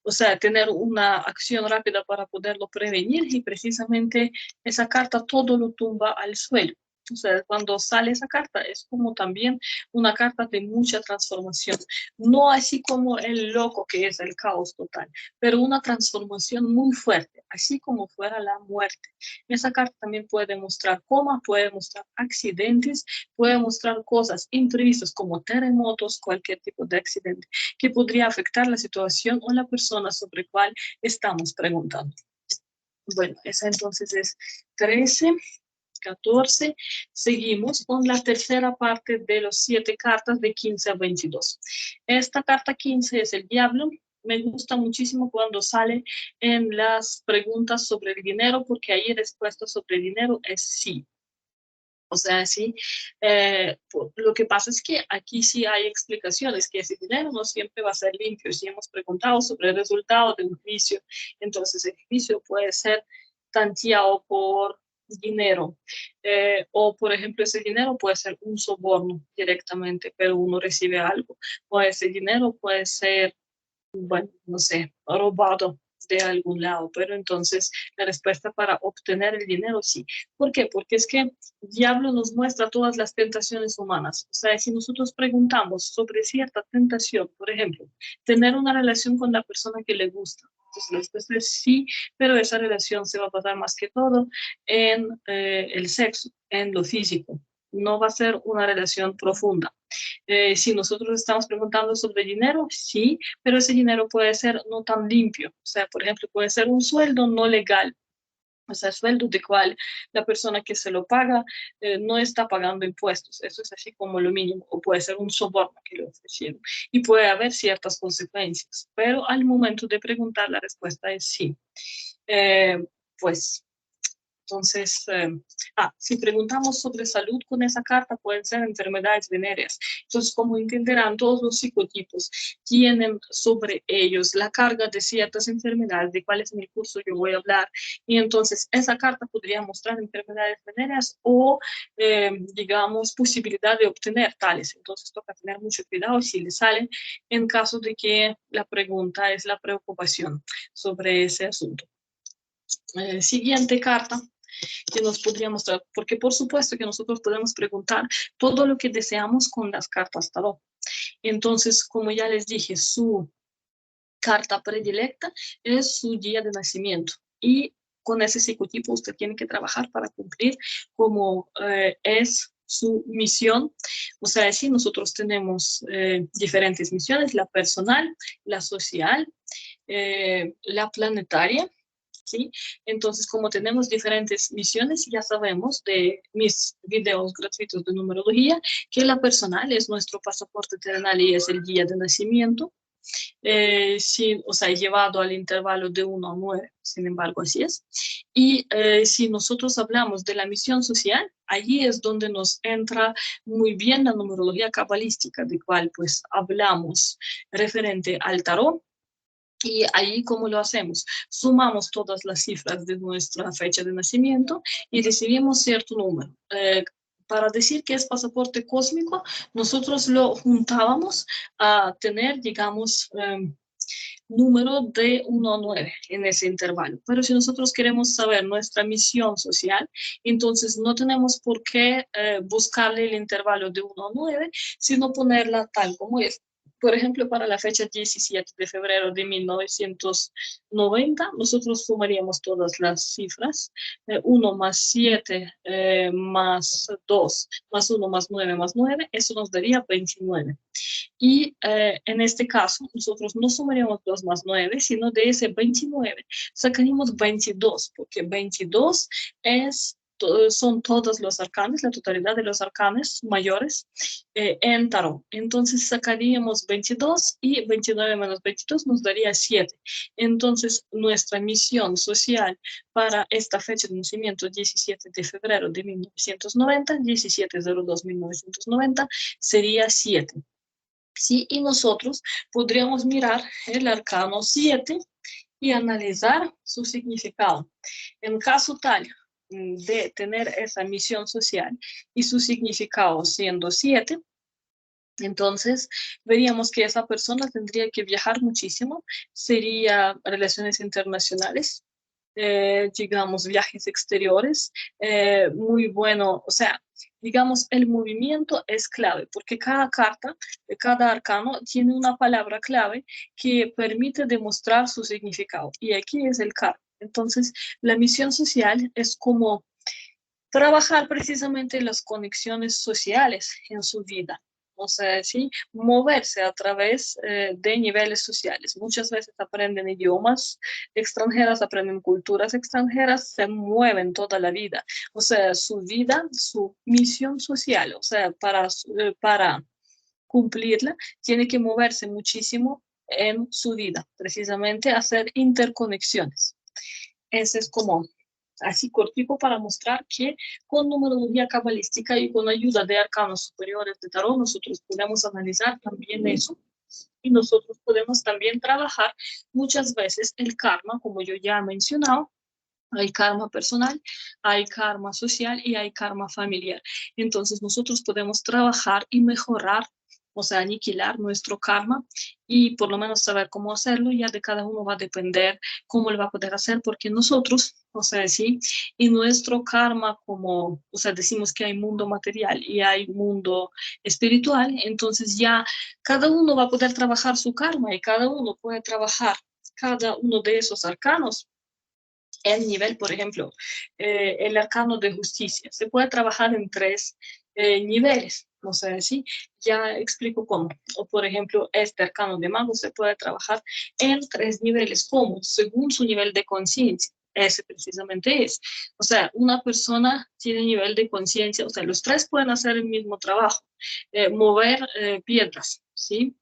o sea, tener una acción rápida para poderlo prevenir y precisamente esa carta todo lo tumba al suelo. O sea, cuando sale esa carta es como también una carta de mucha transformación. No así como el loco que es el caos total, pero una transformación muy fuerte, así como fuera la muerte. Esa carta también puede mostrar coma, puede mostrar accidentes, puede mostrar cosas imprevistas como terremotos, cualquier tipo de accidente que podría afectar la situación o la persona sobre la cual estamos preguntando. Bueno, esa entonces es 13. 14, seguimos con la tercera parte de los 7 cartas de 15 a 22. Esta carta 15 es el diablo. Me gusta muchísimo cuando sale en las preguntas sobre el dinero, porque ahí respuesta sobre el dinero es sí. O sea, sí, lo que pasa es que aquí sí hay explicaciones, que ese dinero no siempre va a ser limpio. Si hemos preguntado sobre el resultado de un juicio, entonces el juicio puede ser tanteado por dinero, o por ejemplo ese dinero puede ser un soborno directamente, pero uno recibe algo, o ese dinero puede ser, bueno, no sé, robado de algún lado, pero entonces la respuesta para obtener el dinero sí. ¿Por qué? Porque es que el diablo nos muestra todas las tentaciones humanas. O sea, si nosotros preguntamos sobre cierta tentación, por ejemplo, tener una relación con la persona que le gusta, entonces la respuesta es sí, pero esa relación se va a basar más que todo en el sexo, en lo físico. No va a ser una relación profunda. Si nosotros estamos preguntando sobre dinero, sí, pero ese dinero puede ser no tan limpio. O sea, por ejemplo, puede ser un sueldo no legal. O sea, sueldo de cual la persona que se lo paga no está pagando impuestos. Eso es así como lo mínimo. O puede ser un soborno que le ofrecieron. Y puede haber ciertas consecuencias. Pero al momento de preguntar, la respuesta es sí. Eh, pues entonces, si preguntamos sobre salud con esa carta, pueden ser enfermedades venéreas. Entonces, como entenderán, todos los psicotipos tienen sobre ellos la carga de ciertas enfermedades, de cuáles en el curso yo voy a hablar. Y entonces, esa carta podría mostrar enfermedades venéreas o, digamos, posibilidad de obtener tales. Entonces, toca tener mucho cuidado si le salen en caso de que la pregunta es la preocupación sobre ese asunto. Siguiente carta que nos podría mostrar, porque por supuesto que nosotros podemos preguntar todo lo que deseamos con las cartas tarot. Entonces, como ya les dije, su carta predilecta es su día de nacimiento y con ese psicotipo usted tiene que trabajar para cumplir como es su misión. O sea, sí, nosotros tenemos diferentes misiones, la personal, la social, la planetaria. ¿Sí? Entonces, como tenemos diferentes misiones, ya sabemos de mis videos gratuitos de numerología que la personal es nuestro pasaporte terrenal y es el guía de nacimiento. Sí, o sea, llevado al intervalo de 1 a 9, sin embargo, así es. Y si nosotros hablamos de la misión social, allí es donde nos entra muy bien la numerología cabalística, de cual pues hablamos referente al tarot. Y ahí, ¿cómo lo hacemos? Sumamos todas las cifras de nuestra fecha de nacimiento y recibimos cierto número. Para decir que es pasaporte cósmico, nosotros lo juntábamos a tener, digamos, número de 1 a 9 en ese intervalo. Pero si nosotros queremos saber nuestra misión social, entonces no tenemos por qué buscarle el intervalo de 1 a 9, sino ponerla tal como es. Por ejemplo, para la fecha 17 de febrero de 1990, nosotros sumaríamos todas las cifras, 1 más 7 más 2 más 1 más 9 más 9, eso nos daría 29. Y en este caso, nosotros no sumaríamos 2 más 9, sino de ese 29 sacaríamos 22, porque 22 son todos los arcanes, la totalidad de los arcanes mayores en tarot. Entonces sacaríamos 22 y 29 menos 22 nos daría 7. Entonces nuestra misión social para esta fecha de nacimiento, 17 de febrero de 1990, 17/02/1990, sería 7. ¿Sí? Y nosotros podríamos mirar el arcano 7 y analizar su significado. En caso tal de tener esa misión social y su significado siendo 7, entonces veríamos que esa persona tendría que viajar muchísimo, sería relaciones internacionales, digamos, viajes exteriores, muy bueno, o sea, digamos, el movimiento es clave, porque cada carta, cada arcano tiene una palabra clave que permite demostrar su significado, y aquí es el karma. Entonces, la misión social es como trabajar precisamente las conexiones sociales en su vida. O sea, sí, moverse a través de niveles sociales. Muchas veces aprenden idiomas extranjeras, aprenden culturas extranjeras, se mueven toda la vida. O sea, su vida, su misión social, o sea, para cumplirla, tiene que moverse muchísimo en su vida, precisamente hacer interconexiones. Ese es como así cortico para mostrar que con numerología cabalística y con ayuda de arcanos superiores de tarot nosotros podemos analizar también eso y nosotros podemos también trabajar muchas veces el karma, como yo ya he mencionado. Hay karma personal, hay karma social y hay karma familiar. Entonces nosotros podemos trabajar y mejorar o sea, aniquilar nuestro karma y por lo menos saber cómo hacerlo. Ya de cada uno va a depender cómo lo va a poder hacer, porque nosotros, o sea, sí, y nuestro karma, como, o sea, decimos que hay mundo material y hay mundo espiritual, entonces ya cada uno va a poder trabajar su karma y cada uno puede trabajar cada uno de esos arcanos. El nivel, por ejemplo, el arcano de justicia, se puede trabajar en tres niveles, no sé si ya explico cómo. O, por ejemplo, este arcano de mago se puede trabajar en tres niveles, como según su nivel de conciencia. Ese precisamente es. O sea, una persona tiene nivel de conciencia, o sea, los tres pueden hacer el mismo trabajo, mover piedras, ¿sí?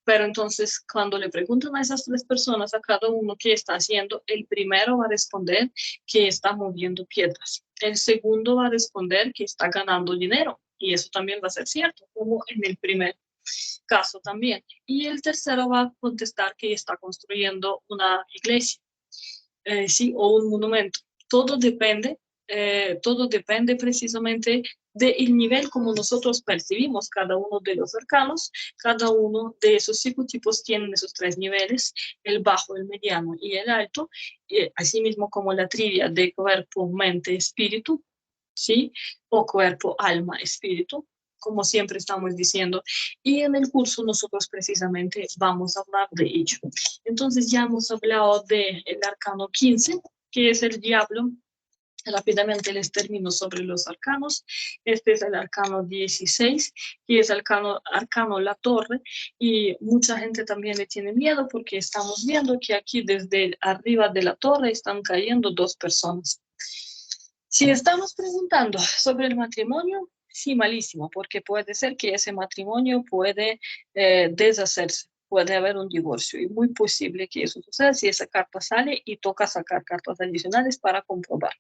Pero entonces, cuando le preguntan a esas tres personas, a cada uno qué está haciendo, el primero va a responder que está moviendo piedras. El segundo va a responder que está ganando dinero. Y eso también va a ser cierto, como en el primer caso también. Y el tercero va a contestar que está construyendo una iglesia, sí, o un monumento. Todo depende precisamente del nivel como nosotros percibimos cada uno de los arcanos. Cada uno de esos psicotipos tienen esos tres niveles, el bajo, el mediano y el alto, asimismo como la trivia de cuerpo, mente, espíritu, ¿sí? O cuerpo, alma, espíritu, como siempre estamos diciendo. Y en el curso nosotros precisamente vamos a hablar de ello. Entonces ya hemos hablado del arcano 15, que es el diablo. Rápidamente les termino sobre los arcanos. Este es el arcano 16, que es el arcano la torre, y mucha gente también le tiene miedo porque estamos viendo que aquí desde arriba de la torre están cayendo dos personas. Si estamos preguntando sobre el matrimonio, sí, malísimo, porque puede ser que ese matrimonio puede deshacerse, puede haber un divorcio y muy posible que eso suceda si esa carta sale y toca sacar cartas adicionales para comprobar.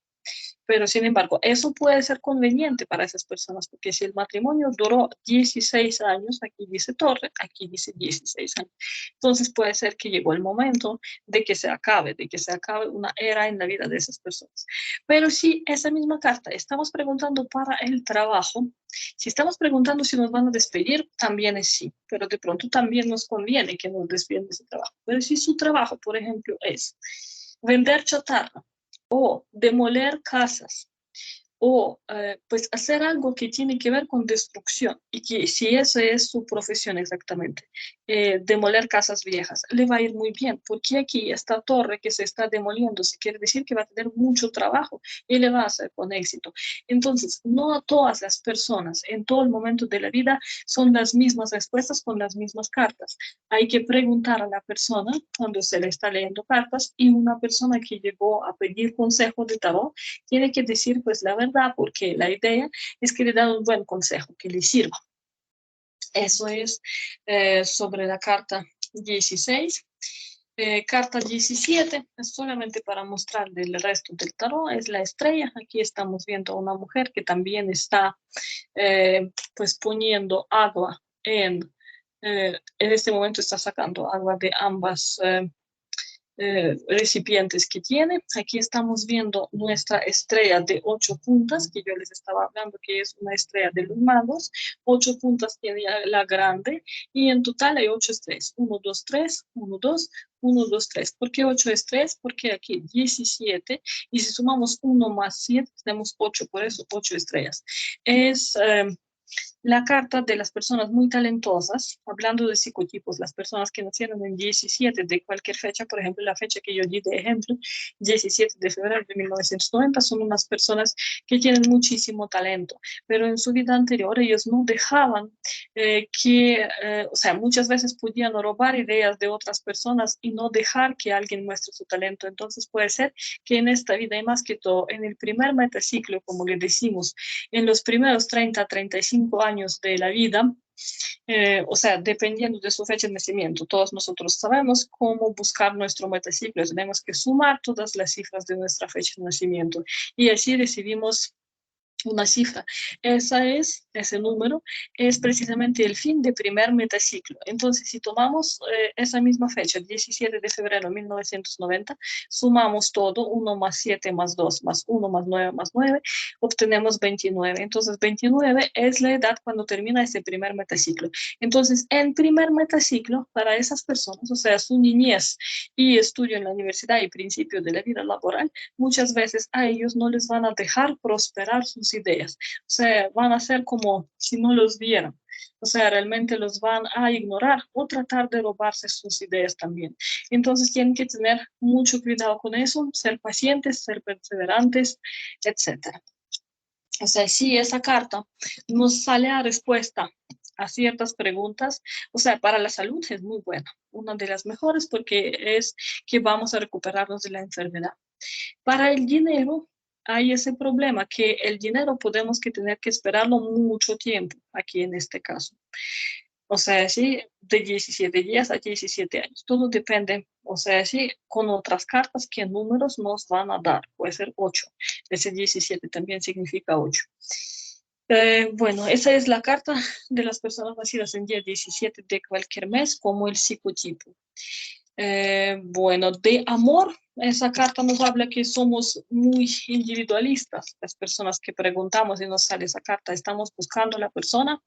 Pero sin embargo, eso puede ser conveniente para esas personas, porque si el matrimonio duró 16 años, aquí dice torre, aquí dice 16 años, entonces puede ser que llegó el momento de que se acabe una era en la vida de esas personas. Pero si esa misma carta estamos preguntando para el trabajo, si estamos preguntando si nos van a despedir, también es sí, pero de pronto también nos conviene que nos despidan de ese trabajo. Pero si su trabajo, por ejemplo, es vender chatarra, o demoler casas, o pues hacer algo que tiene que ver con destrucción, y que si esa es su profesión exactamente, demoler casas viejas, le va a ir muy bien, porque aquí esta torre que se está demoliendo, se quiere decir que va a tener mucho trabajo y le va a hacer con éxito. Entonces, no a todas las personas en todo el momento de la vida son las mismas respuestas con las mismas cartas. Hay que preguntar a la persona cuando se le está leyendo cartas, y una persona que llegó a pedir consejo de tarot tiene que decir pues la verdad, porque la idea es que le dan un buen consejo, que le sirva. Eso es sobre la carta 16. Carta 17 es solamente para mostrar el resto del tarot, es la estrella. Aquí estamos viendo a una mujer que también está pues poniendo agua en este momento está sacando agua de ambas recipientes que tiene. Aquí estamos viendo nuestra estrella de 8 puntas, que yo les estaba hablando, que es una estrella de los magos. 8 puntas tiene la grande, y en total hay 8 estrellas. 1, 2, 3, 1, 2, 1, 2, 3. ¿Por qué 8 estrellas? Porque aquí 17, y si sumamos 1 más 7, tenemos 8, por eso 8 estrellas. Es la carta de las personas muy talentosas, hablando de psicotipos, las personas que nacieron en 17 de cualquier fecha, por ejemplo, la fecha que yo di de ejemplo, 17 de febrero de 1990, son unas personas que tienen muchísimo talento, pero en su vida anterior ellos no dejaban o sea, muchas veces podían robar ideas de otras personas y no dejar que alguien muestre su talento. Entonces puede ser que en esta vida, y más que todo en el primer metaciclo, como le decimos, en los primeros 30, 35 años de la vida, o sea, dependiendo de su fecha de nacimiento, todos nosotros sabemos cómo buscar nuestro metaciclo. Tenemos que sumar todas las cifras de nuestra fecha de nacimiento, y así recibimos una cifra. Ese número es precisamente el fin de primer metaciclo. Entonces, si tomamos esa misma fecha, 17 de febrero de 1990, sumamos todo, 1 más 7 más 2 más 1 más 9, obtenemos 29. Entonces, 29 es la edad cuando termina ese primer metaciclo. Entonces, en primer metaciclo, para esas personas, o sea, su niñez y estudio en la universidad y principio de la vida laboral, muchas veces a ellos no les van a dejar prosperar sus ideas. O sea, van a ser como si no los vieran. O sea, realmente los van a ignorar o tratar de robarse sus ideas también. Entonces tienen que tener mucho cuidado con eso, ser pacientes, ser perseverantes, etcétera. O sea, si esa carta nos sale a respuesta a ciertas preguntas, o sea, para la salud es muy buena, una de las mejores porque es que vamos a recuperarnos de la enfermedad. Para el dinero hay ese problema que el dinero podemos que tener que esperarlo mucho tiempo aquí en este caso. O sea, sí, de 17 días a 17 años. Todo depende, o sea, sí, con otras cartas, qué números nos van a dar. Puede ser 8. Ese 17 también significa 8. Bueno, esa es la carta de las personas nacidas en día 17 de cualquier mes, como el psicotipo. Bueno, de amor, esa carta nos habla que somos muy individualistas. Las personas que preguntamos y nos sale esa carta, estamos buscando la persona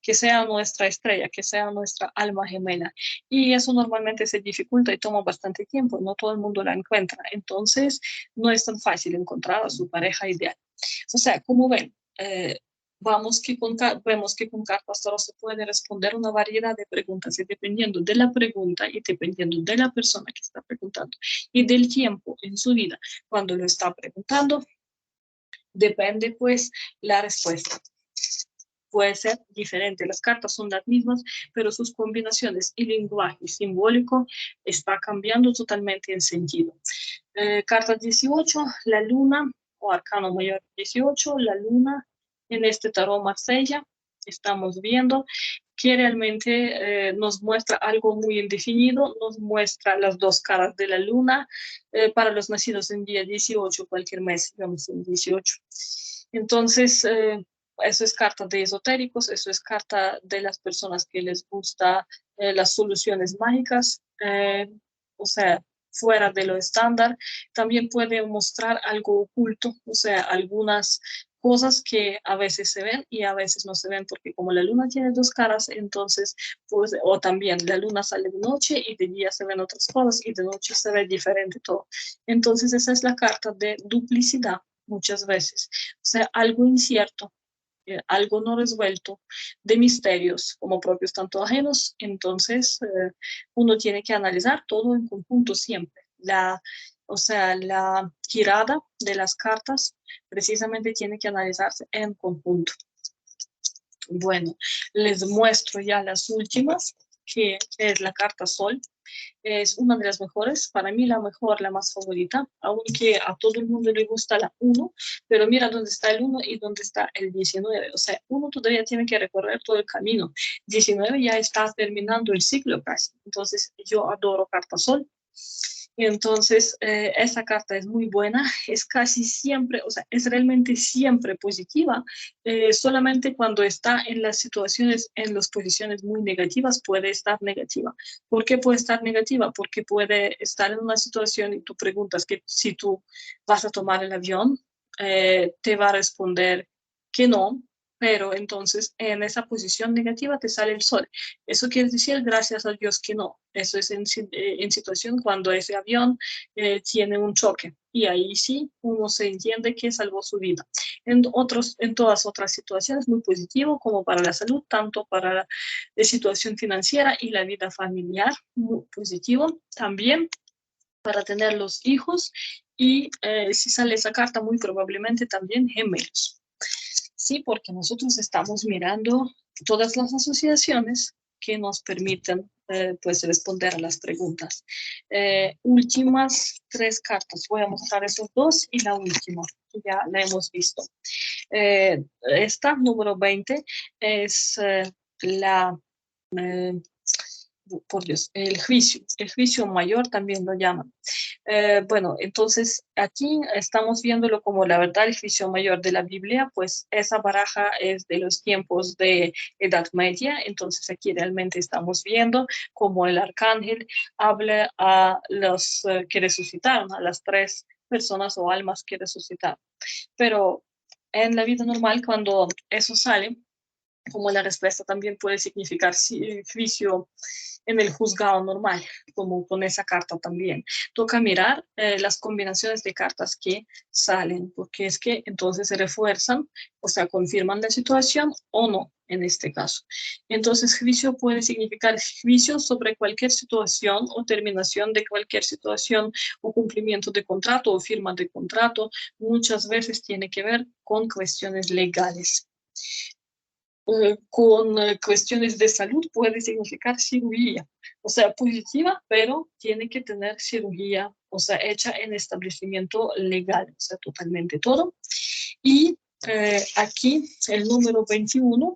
que sea nuestra estrella, que sea nuestra alma gemela. Y eso normalmente se dificulta y toma bastante tiempo. No todo el mundo la encuentra. Entonces, no es tan fácil encontrar a su pareja ideal. O sea, como ven, vemos que con cartas solo se puede responder una variedad de preguntas y dependiendo de la pregunta y dependiendo de la persona que está preguntando y del tiempo en su vida cuando lo está preguntando, depende pues la respuesta. Puede ser diferente, las cartas son las mismas, pero sus combinaciones y lenguaje simbólico está cambiando totalmente en sentido. Carta 18, la luna o arcano mayor 18, la luna en este tarot Marsella, estamos viendo que realmente nos muestra algo muy indefinido, nos muestra las dos caras de la luna para los nacidos en día 18, cualquier mes, digamos en 18. Entonces, eso es carta de esotéricos, eso es carta de las personas que les gusta las soluciones mágicas, o sea, fuera de lo estándar. También puede mostrar algo oculto, o sea, algunas cosas que a veces se ven y a veces no se ven, porque como la luna tiene dos caras, entonces, pues, o también la luna sale de noche y de día se ven otras cosas y de noche se ve diferente todo. Entonces, esa es la carta de duplicidad muchas veces, o sea, algo incierto, algo no resuelto, de misterios como propios tanto ajenos, entonces uno tiene que analizar todo en conjunto siempre. O sea, la tirada de las cartas precisamente tiene que analizarse en conjunto. Bueno, les muestro ya las últimas, que es la carta Sol. Es una de las mejores, para mí la mejor, la más favorita, aunque a todo el mundo le gusta la 1, pero mira dónde está el 1 y dónde está el 19. O sea, 1 todavía tiene que recorrer todo el camino. 19 ya está terminando el ciclo casi. Entonces, yo adoro carta Sol. Entonces, esta carta es muy buena, es casi siempre, o sea, es realmente siempre positiva, solamente cuando está en las situaciones, en las posiciones muy negativas, puede estar negativa. ¿Por qué puede estar negativa? Porque puede estar en una situación y tú preguntas que si tú vas a tomar el avión, te va a responder que no, pero entonces en esa posición negativa te sale el sol. Eso quiere decir, gracias a Dios que no. Eso es en situación cuando ese avión tiene un choque. Y ahí sí uno se entiende que salvó su vida. En todas otras situaciones, muy positivo, como para la salud, tanto para la situación financiera y la vida familiar, muy positivo. También para tener los hijos y si sale esa carta, muy probablemente también gemelos. Sí, porque nosotros estamos mirando todas las asociaciones que nos permiten pues responder a las preguntas. Últimas 3 cartas. Voy a mostrar esos 2 y la última, que ya la hemos visto. Esta, número 20, es la por Dios, el juicio mayor también lo llaman. Bueno, entonces aquí estamos viéndolo como la verdad, el juicio mayor de la Biblia, pues esa baraja es de los tiempos de Edad Media, entonces aquí realmente estamos viendo cómo el arcángel habla a los que resucitaron, a las tres personas o almas que resucitaron. Pero en la vida normal, cuando eso sale, como la respuesta también puede significar juicio en el juzgado normal, como con esa carta también. Toca mirar las combinaciones de cartas que salen, porque es que entonces se refuerzan, o sea, confirman la situación o no, en este caso. Entonces, juicio puede significar juicio sobre cualquier situación o terminación de cualquier situación o cumplimiento de contrato o firma de contrato. Muchas veces tiene que ver con cuestiones legales. Con cuestiones de salud puede significar cirugía, o sea, positiva, pero tiene que tener cirugía, o sea, hecha en establecimiento legal, o sea, totalmente todo. Y aquí el número 21,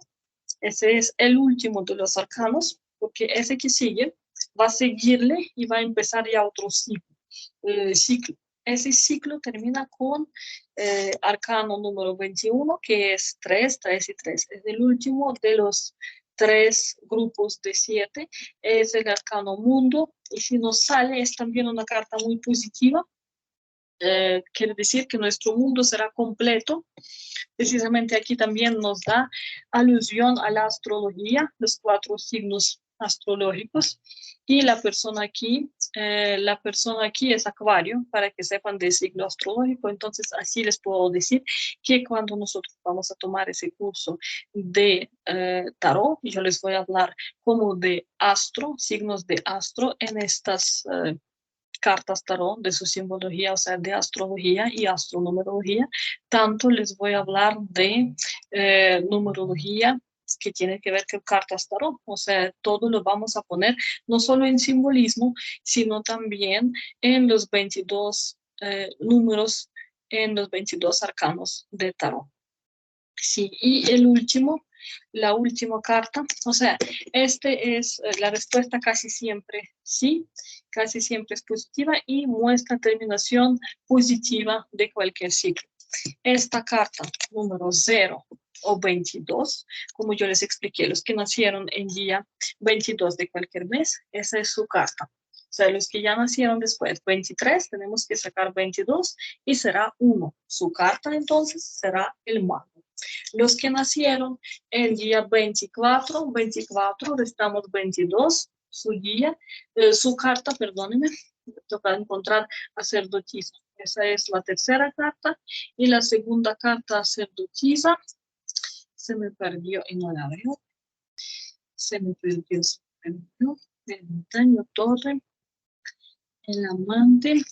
ese es el último de los arcanos, porque ese que sigue va a seguirle y va a empezar ya otro ciclo. Ese ciclo termina con arcano número 21, que es 3, 3 y 3. Es el último de los 3 grupos de 7. Es el arcano mundo. Y si nos sale, es también una carta muy positiva. Quiere decir que nuestro mundo será completo. Precisamente aquí también nos da alusión a la astrología, los 4 signos astrológicos. Y la persona aquí es Acuario, para que sepan del signo astrológico. Entonces, así les puedo decir que cuando nosotros vamos a tomar ese curso de tarot, yo les voy a hablar como de astro, signos de astro en estas cartas tarot, de su simbología, o sea, de astrología y astronumerología. Tanto les voy a hablar de numerología que tiene que ver con cartas tarot, o sea, todo lo vamos a poner no solo en simbolismo, sino también en los 22 números, en los 22 arcanos de tarot. Sí, y la última carta, o sea, este es la respuesta casi siempre sí, casi siempre es positiva y muestra terminación positiva de cualquier ciclo. Esta carta número 0 o 22, como yo les expliqué, los que nacieron en día 22 de cualquier mes, esa es su carta. O sea, los que ya nacieron después 23, tenemos que sacar 22 y será 1. Su carta entonces será el mago. Los que nacieron el día 24, restamos 22, su carta, perdónenme, toca encontrar sacerdotisa. Esa es la tercera carta. Y la segunda carta, sacerdotisa, se me perdió y no la veo. Se me perdió. El ermitaño, torre, el amante.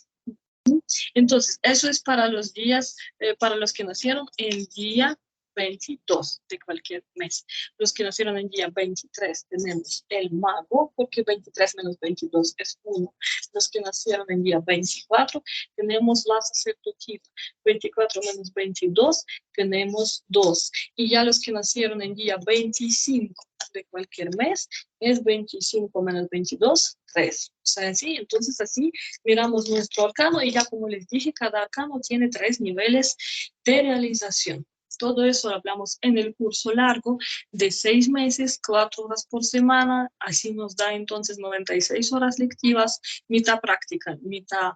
Entonces, eso es para los días, para los que nacieron el día 22 de cualquier mes. Los que nacieron en día 23 tenemos el mago, porque 23 menos 22 es 1. Los que nacieron en día 24 tenemos la sacerdotisa. 24 menos 22 tenemos 2. Y ya los que nacieron en día 25 de cualquier mes es 25 menos 22, 3. O sea, así, entonces así miramos nuestro arcano y ya como les dije, cada arcano tiene 3 niveles de realización. Todo eso lo hablamos en el curso largo de 6 meses, 4 horas por semana, así nos da entonces 96 horas lectivas, mitad práctica, mitad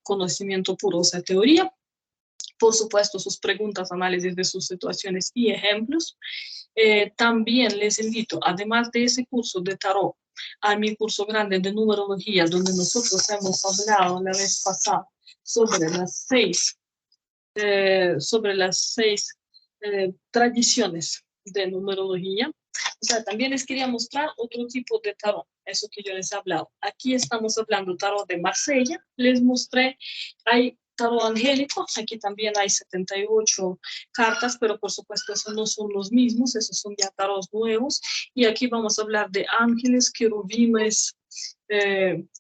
conocimiento puro, o sea, teoría. Por supuesto, sus preguntas, análisis de sus situaciones y ejemplos. También les invito, además de ese curso de tarot, a mi curso grande de numerología, donde nosotros hemos hablado la vez pasada sobre las seis tradiciones de numerología. O sea, también les quería mostrar otro tipo de tarot, eso que yo les he hablado. Aquí estamos hablando tarot de Marsella, les mostré, hay tarot angélico, aquí también hay 78 cartas, pero por supuesto esos no son los mismos, esos son ya tarots nuevos. Y aquí vamos a hablar de ángeles, querubines,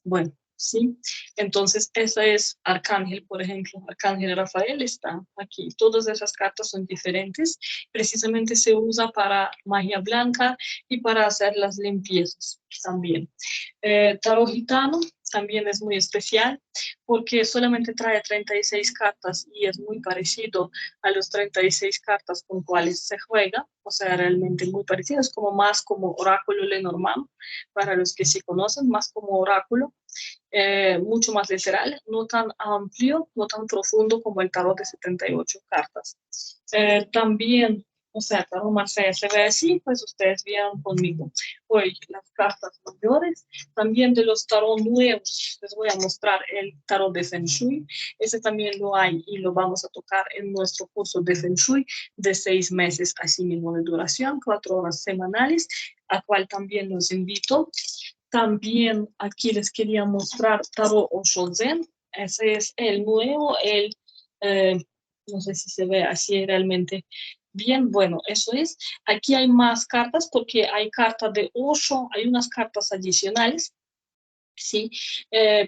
bueno, ¿sí? Entonces, ese es Arcángel, por ejemplo. Arcángel Rafael está aquí. Todas esas cartas son diferentes. Precisamente se usa para magia blanca y para hacer las limpiezas también. Tarot gitano también es muy especial porque solamente trae 36 cartas y es muy parecido a los 36 cartas con cuales se juega, o sea, realmente muy parecido, es como más como oráculo Lenormand, para los que sí conocen, más como oráculo, mucho más literal, no tan amplio, no tan profundo como el tarot de 78 cartas. También, o sea, tarot Marsella se ve así, pues ustedes vieron conmigo hoy las cartas mayores. También de los tarot nuevos, les voy a mostrar el tarot de Feng Shui. Ese también lo hay y lo vamos a tocar en nuestro curso de Feng Shui de 6 meses, así mismo de duración, 4 horas semanales, a cual también los invito. También aquí les quería mostrar Tarot Osho Zen. Ese es el nuevo, eh, no sé si se ve así realmente bien. Bueno, eso es. Aquí hay más cartas porque hay cartas de Osho, hay unas cartas adicionales. Sí,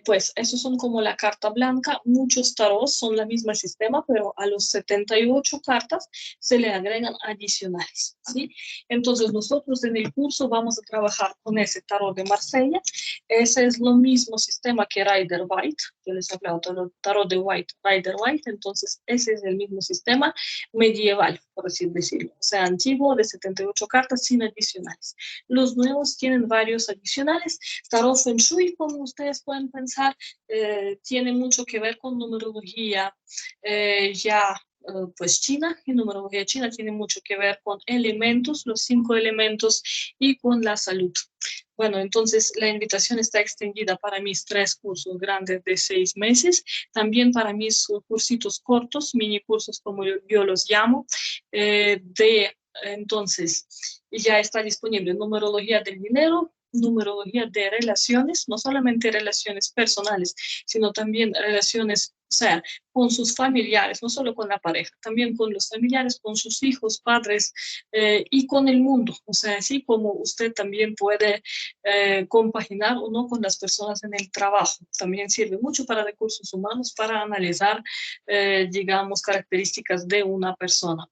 pues esos son como la carta blanca. Muchos tarots son la misma sistema, pero a los 78 cartas se le agregan adicionales, ¿sí? Entonces nosotros en el curso vamos a trabajar con ese tarot de Marsella. Ese es lo mismo sistema que Rider White. Yo les he hablado del tarot de White, Rider White. Entonces ese es el mismo sistema medieval, por así decirlo. O sea, antiguo de 78 cartas sin adicionales. Los nuevos tienen varios adicionales. Tarot Feng Shui, como ustedes pueden pensar, tiene mucho que ver con numerología pues china, y numerología china tiene mucho que ver con elementos, los 5 elementos y con la salud. Bueno, entonces la invitación está extendida para mis 3 cursos grandes de 6 meses, también para mis cursitos cortos, mini cursos como yo los llamo, entonces ya está disponible numerología del dinero, numerología de relaciones, no solamente relaciones personales, sino también relaciones, o sea, con sus familiares, no solo con la pareja, también con los familiares, con sus hijos, padres y con el mundo. O sea, así como usted también puede compaginar o no con las personas en el trabajo. También sirve mucho para recursos humanos, para analizar, digamos, características de una persona.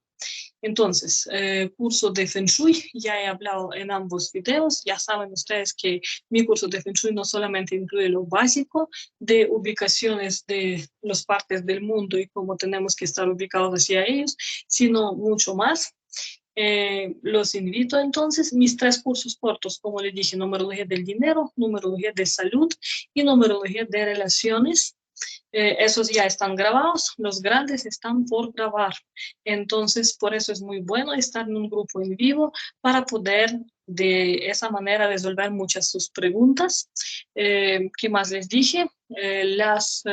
Entonces, curso de Feng Shui, ya he hablado en ambos videos, ya saben ustedes que mi curso de Feng Shui no solamente incluye lo básico de ubicaciones de las partes del mundo y cómo tenemos que estar ubicados hacia ellos, sino mucho más. Los invito entonces, mis 3 cursos cortos, como les dije, numerología del dinero, numerología de salud y numerología de relaciones. Esos ya están grabados, los grandes están por grabar. Entonces, por eso es muy bueno estar en un grupo en vivo para poder de esa manera resolver muchas sus preguntas. ¿Qué más les dije? Las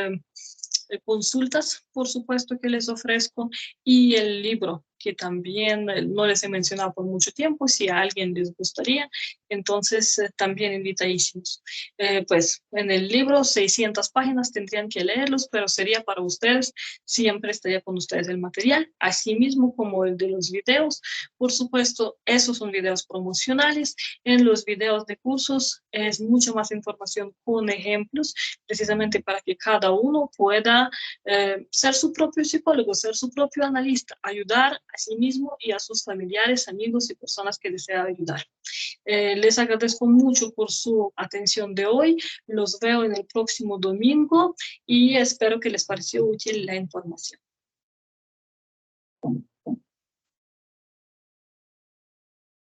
consultas, por supuesto, que les ofrezco y el libro que también no les he mencionado por mucho tiempo, si a alguien les gustaría, entonces también invitadísimos. Pues en el libro 600 páginas tendrían que leerlos, pero sería para ustedes, siempre estaría con ustedes el material, así mismo como el de los videos. Por supuesto, esos son videos promocionales. En los videos de cursos es mucha más información con ejemplos, precisamente para que cada uno pueda ser su propio psicólogo, ser su propio analista, ayudar a sí mismo y a sus familiares, amigos y personas que desea ayudar. Les agradezco mucho por su atención de hoy. Los veo en el próximo domingo y espero que les pareció útil la información.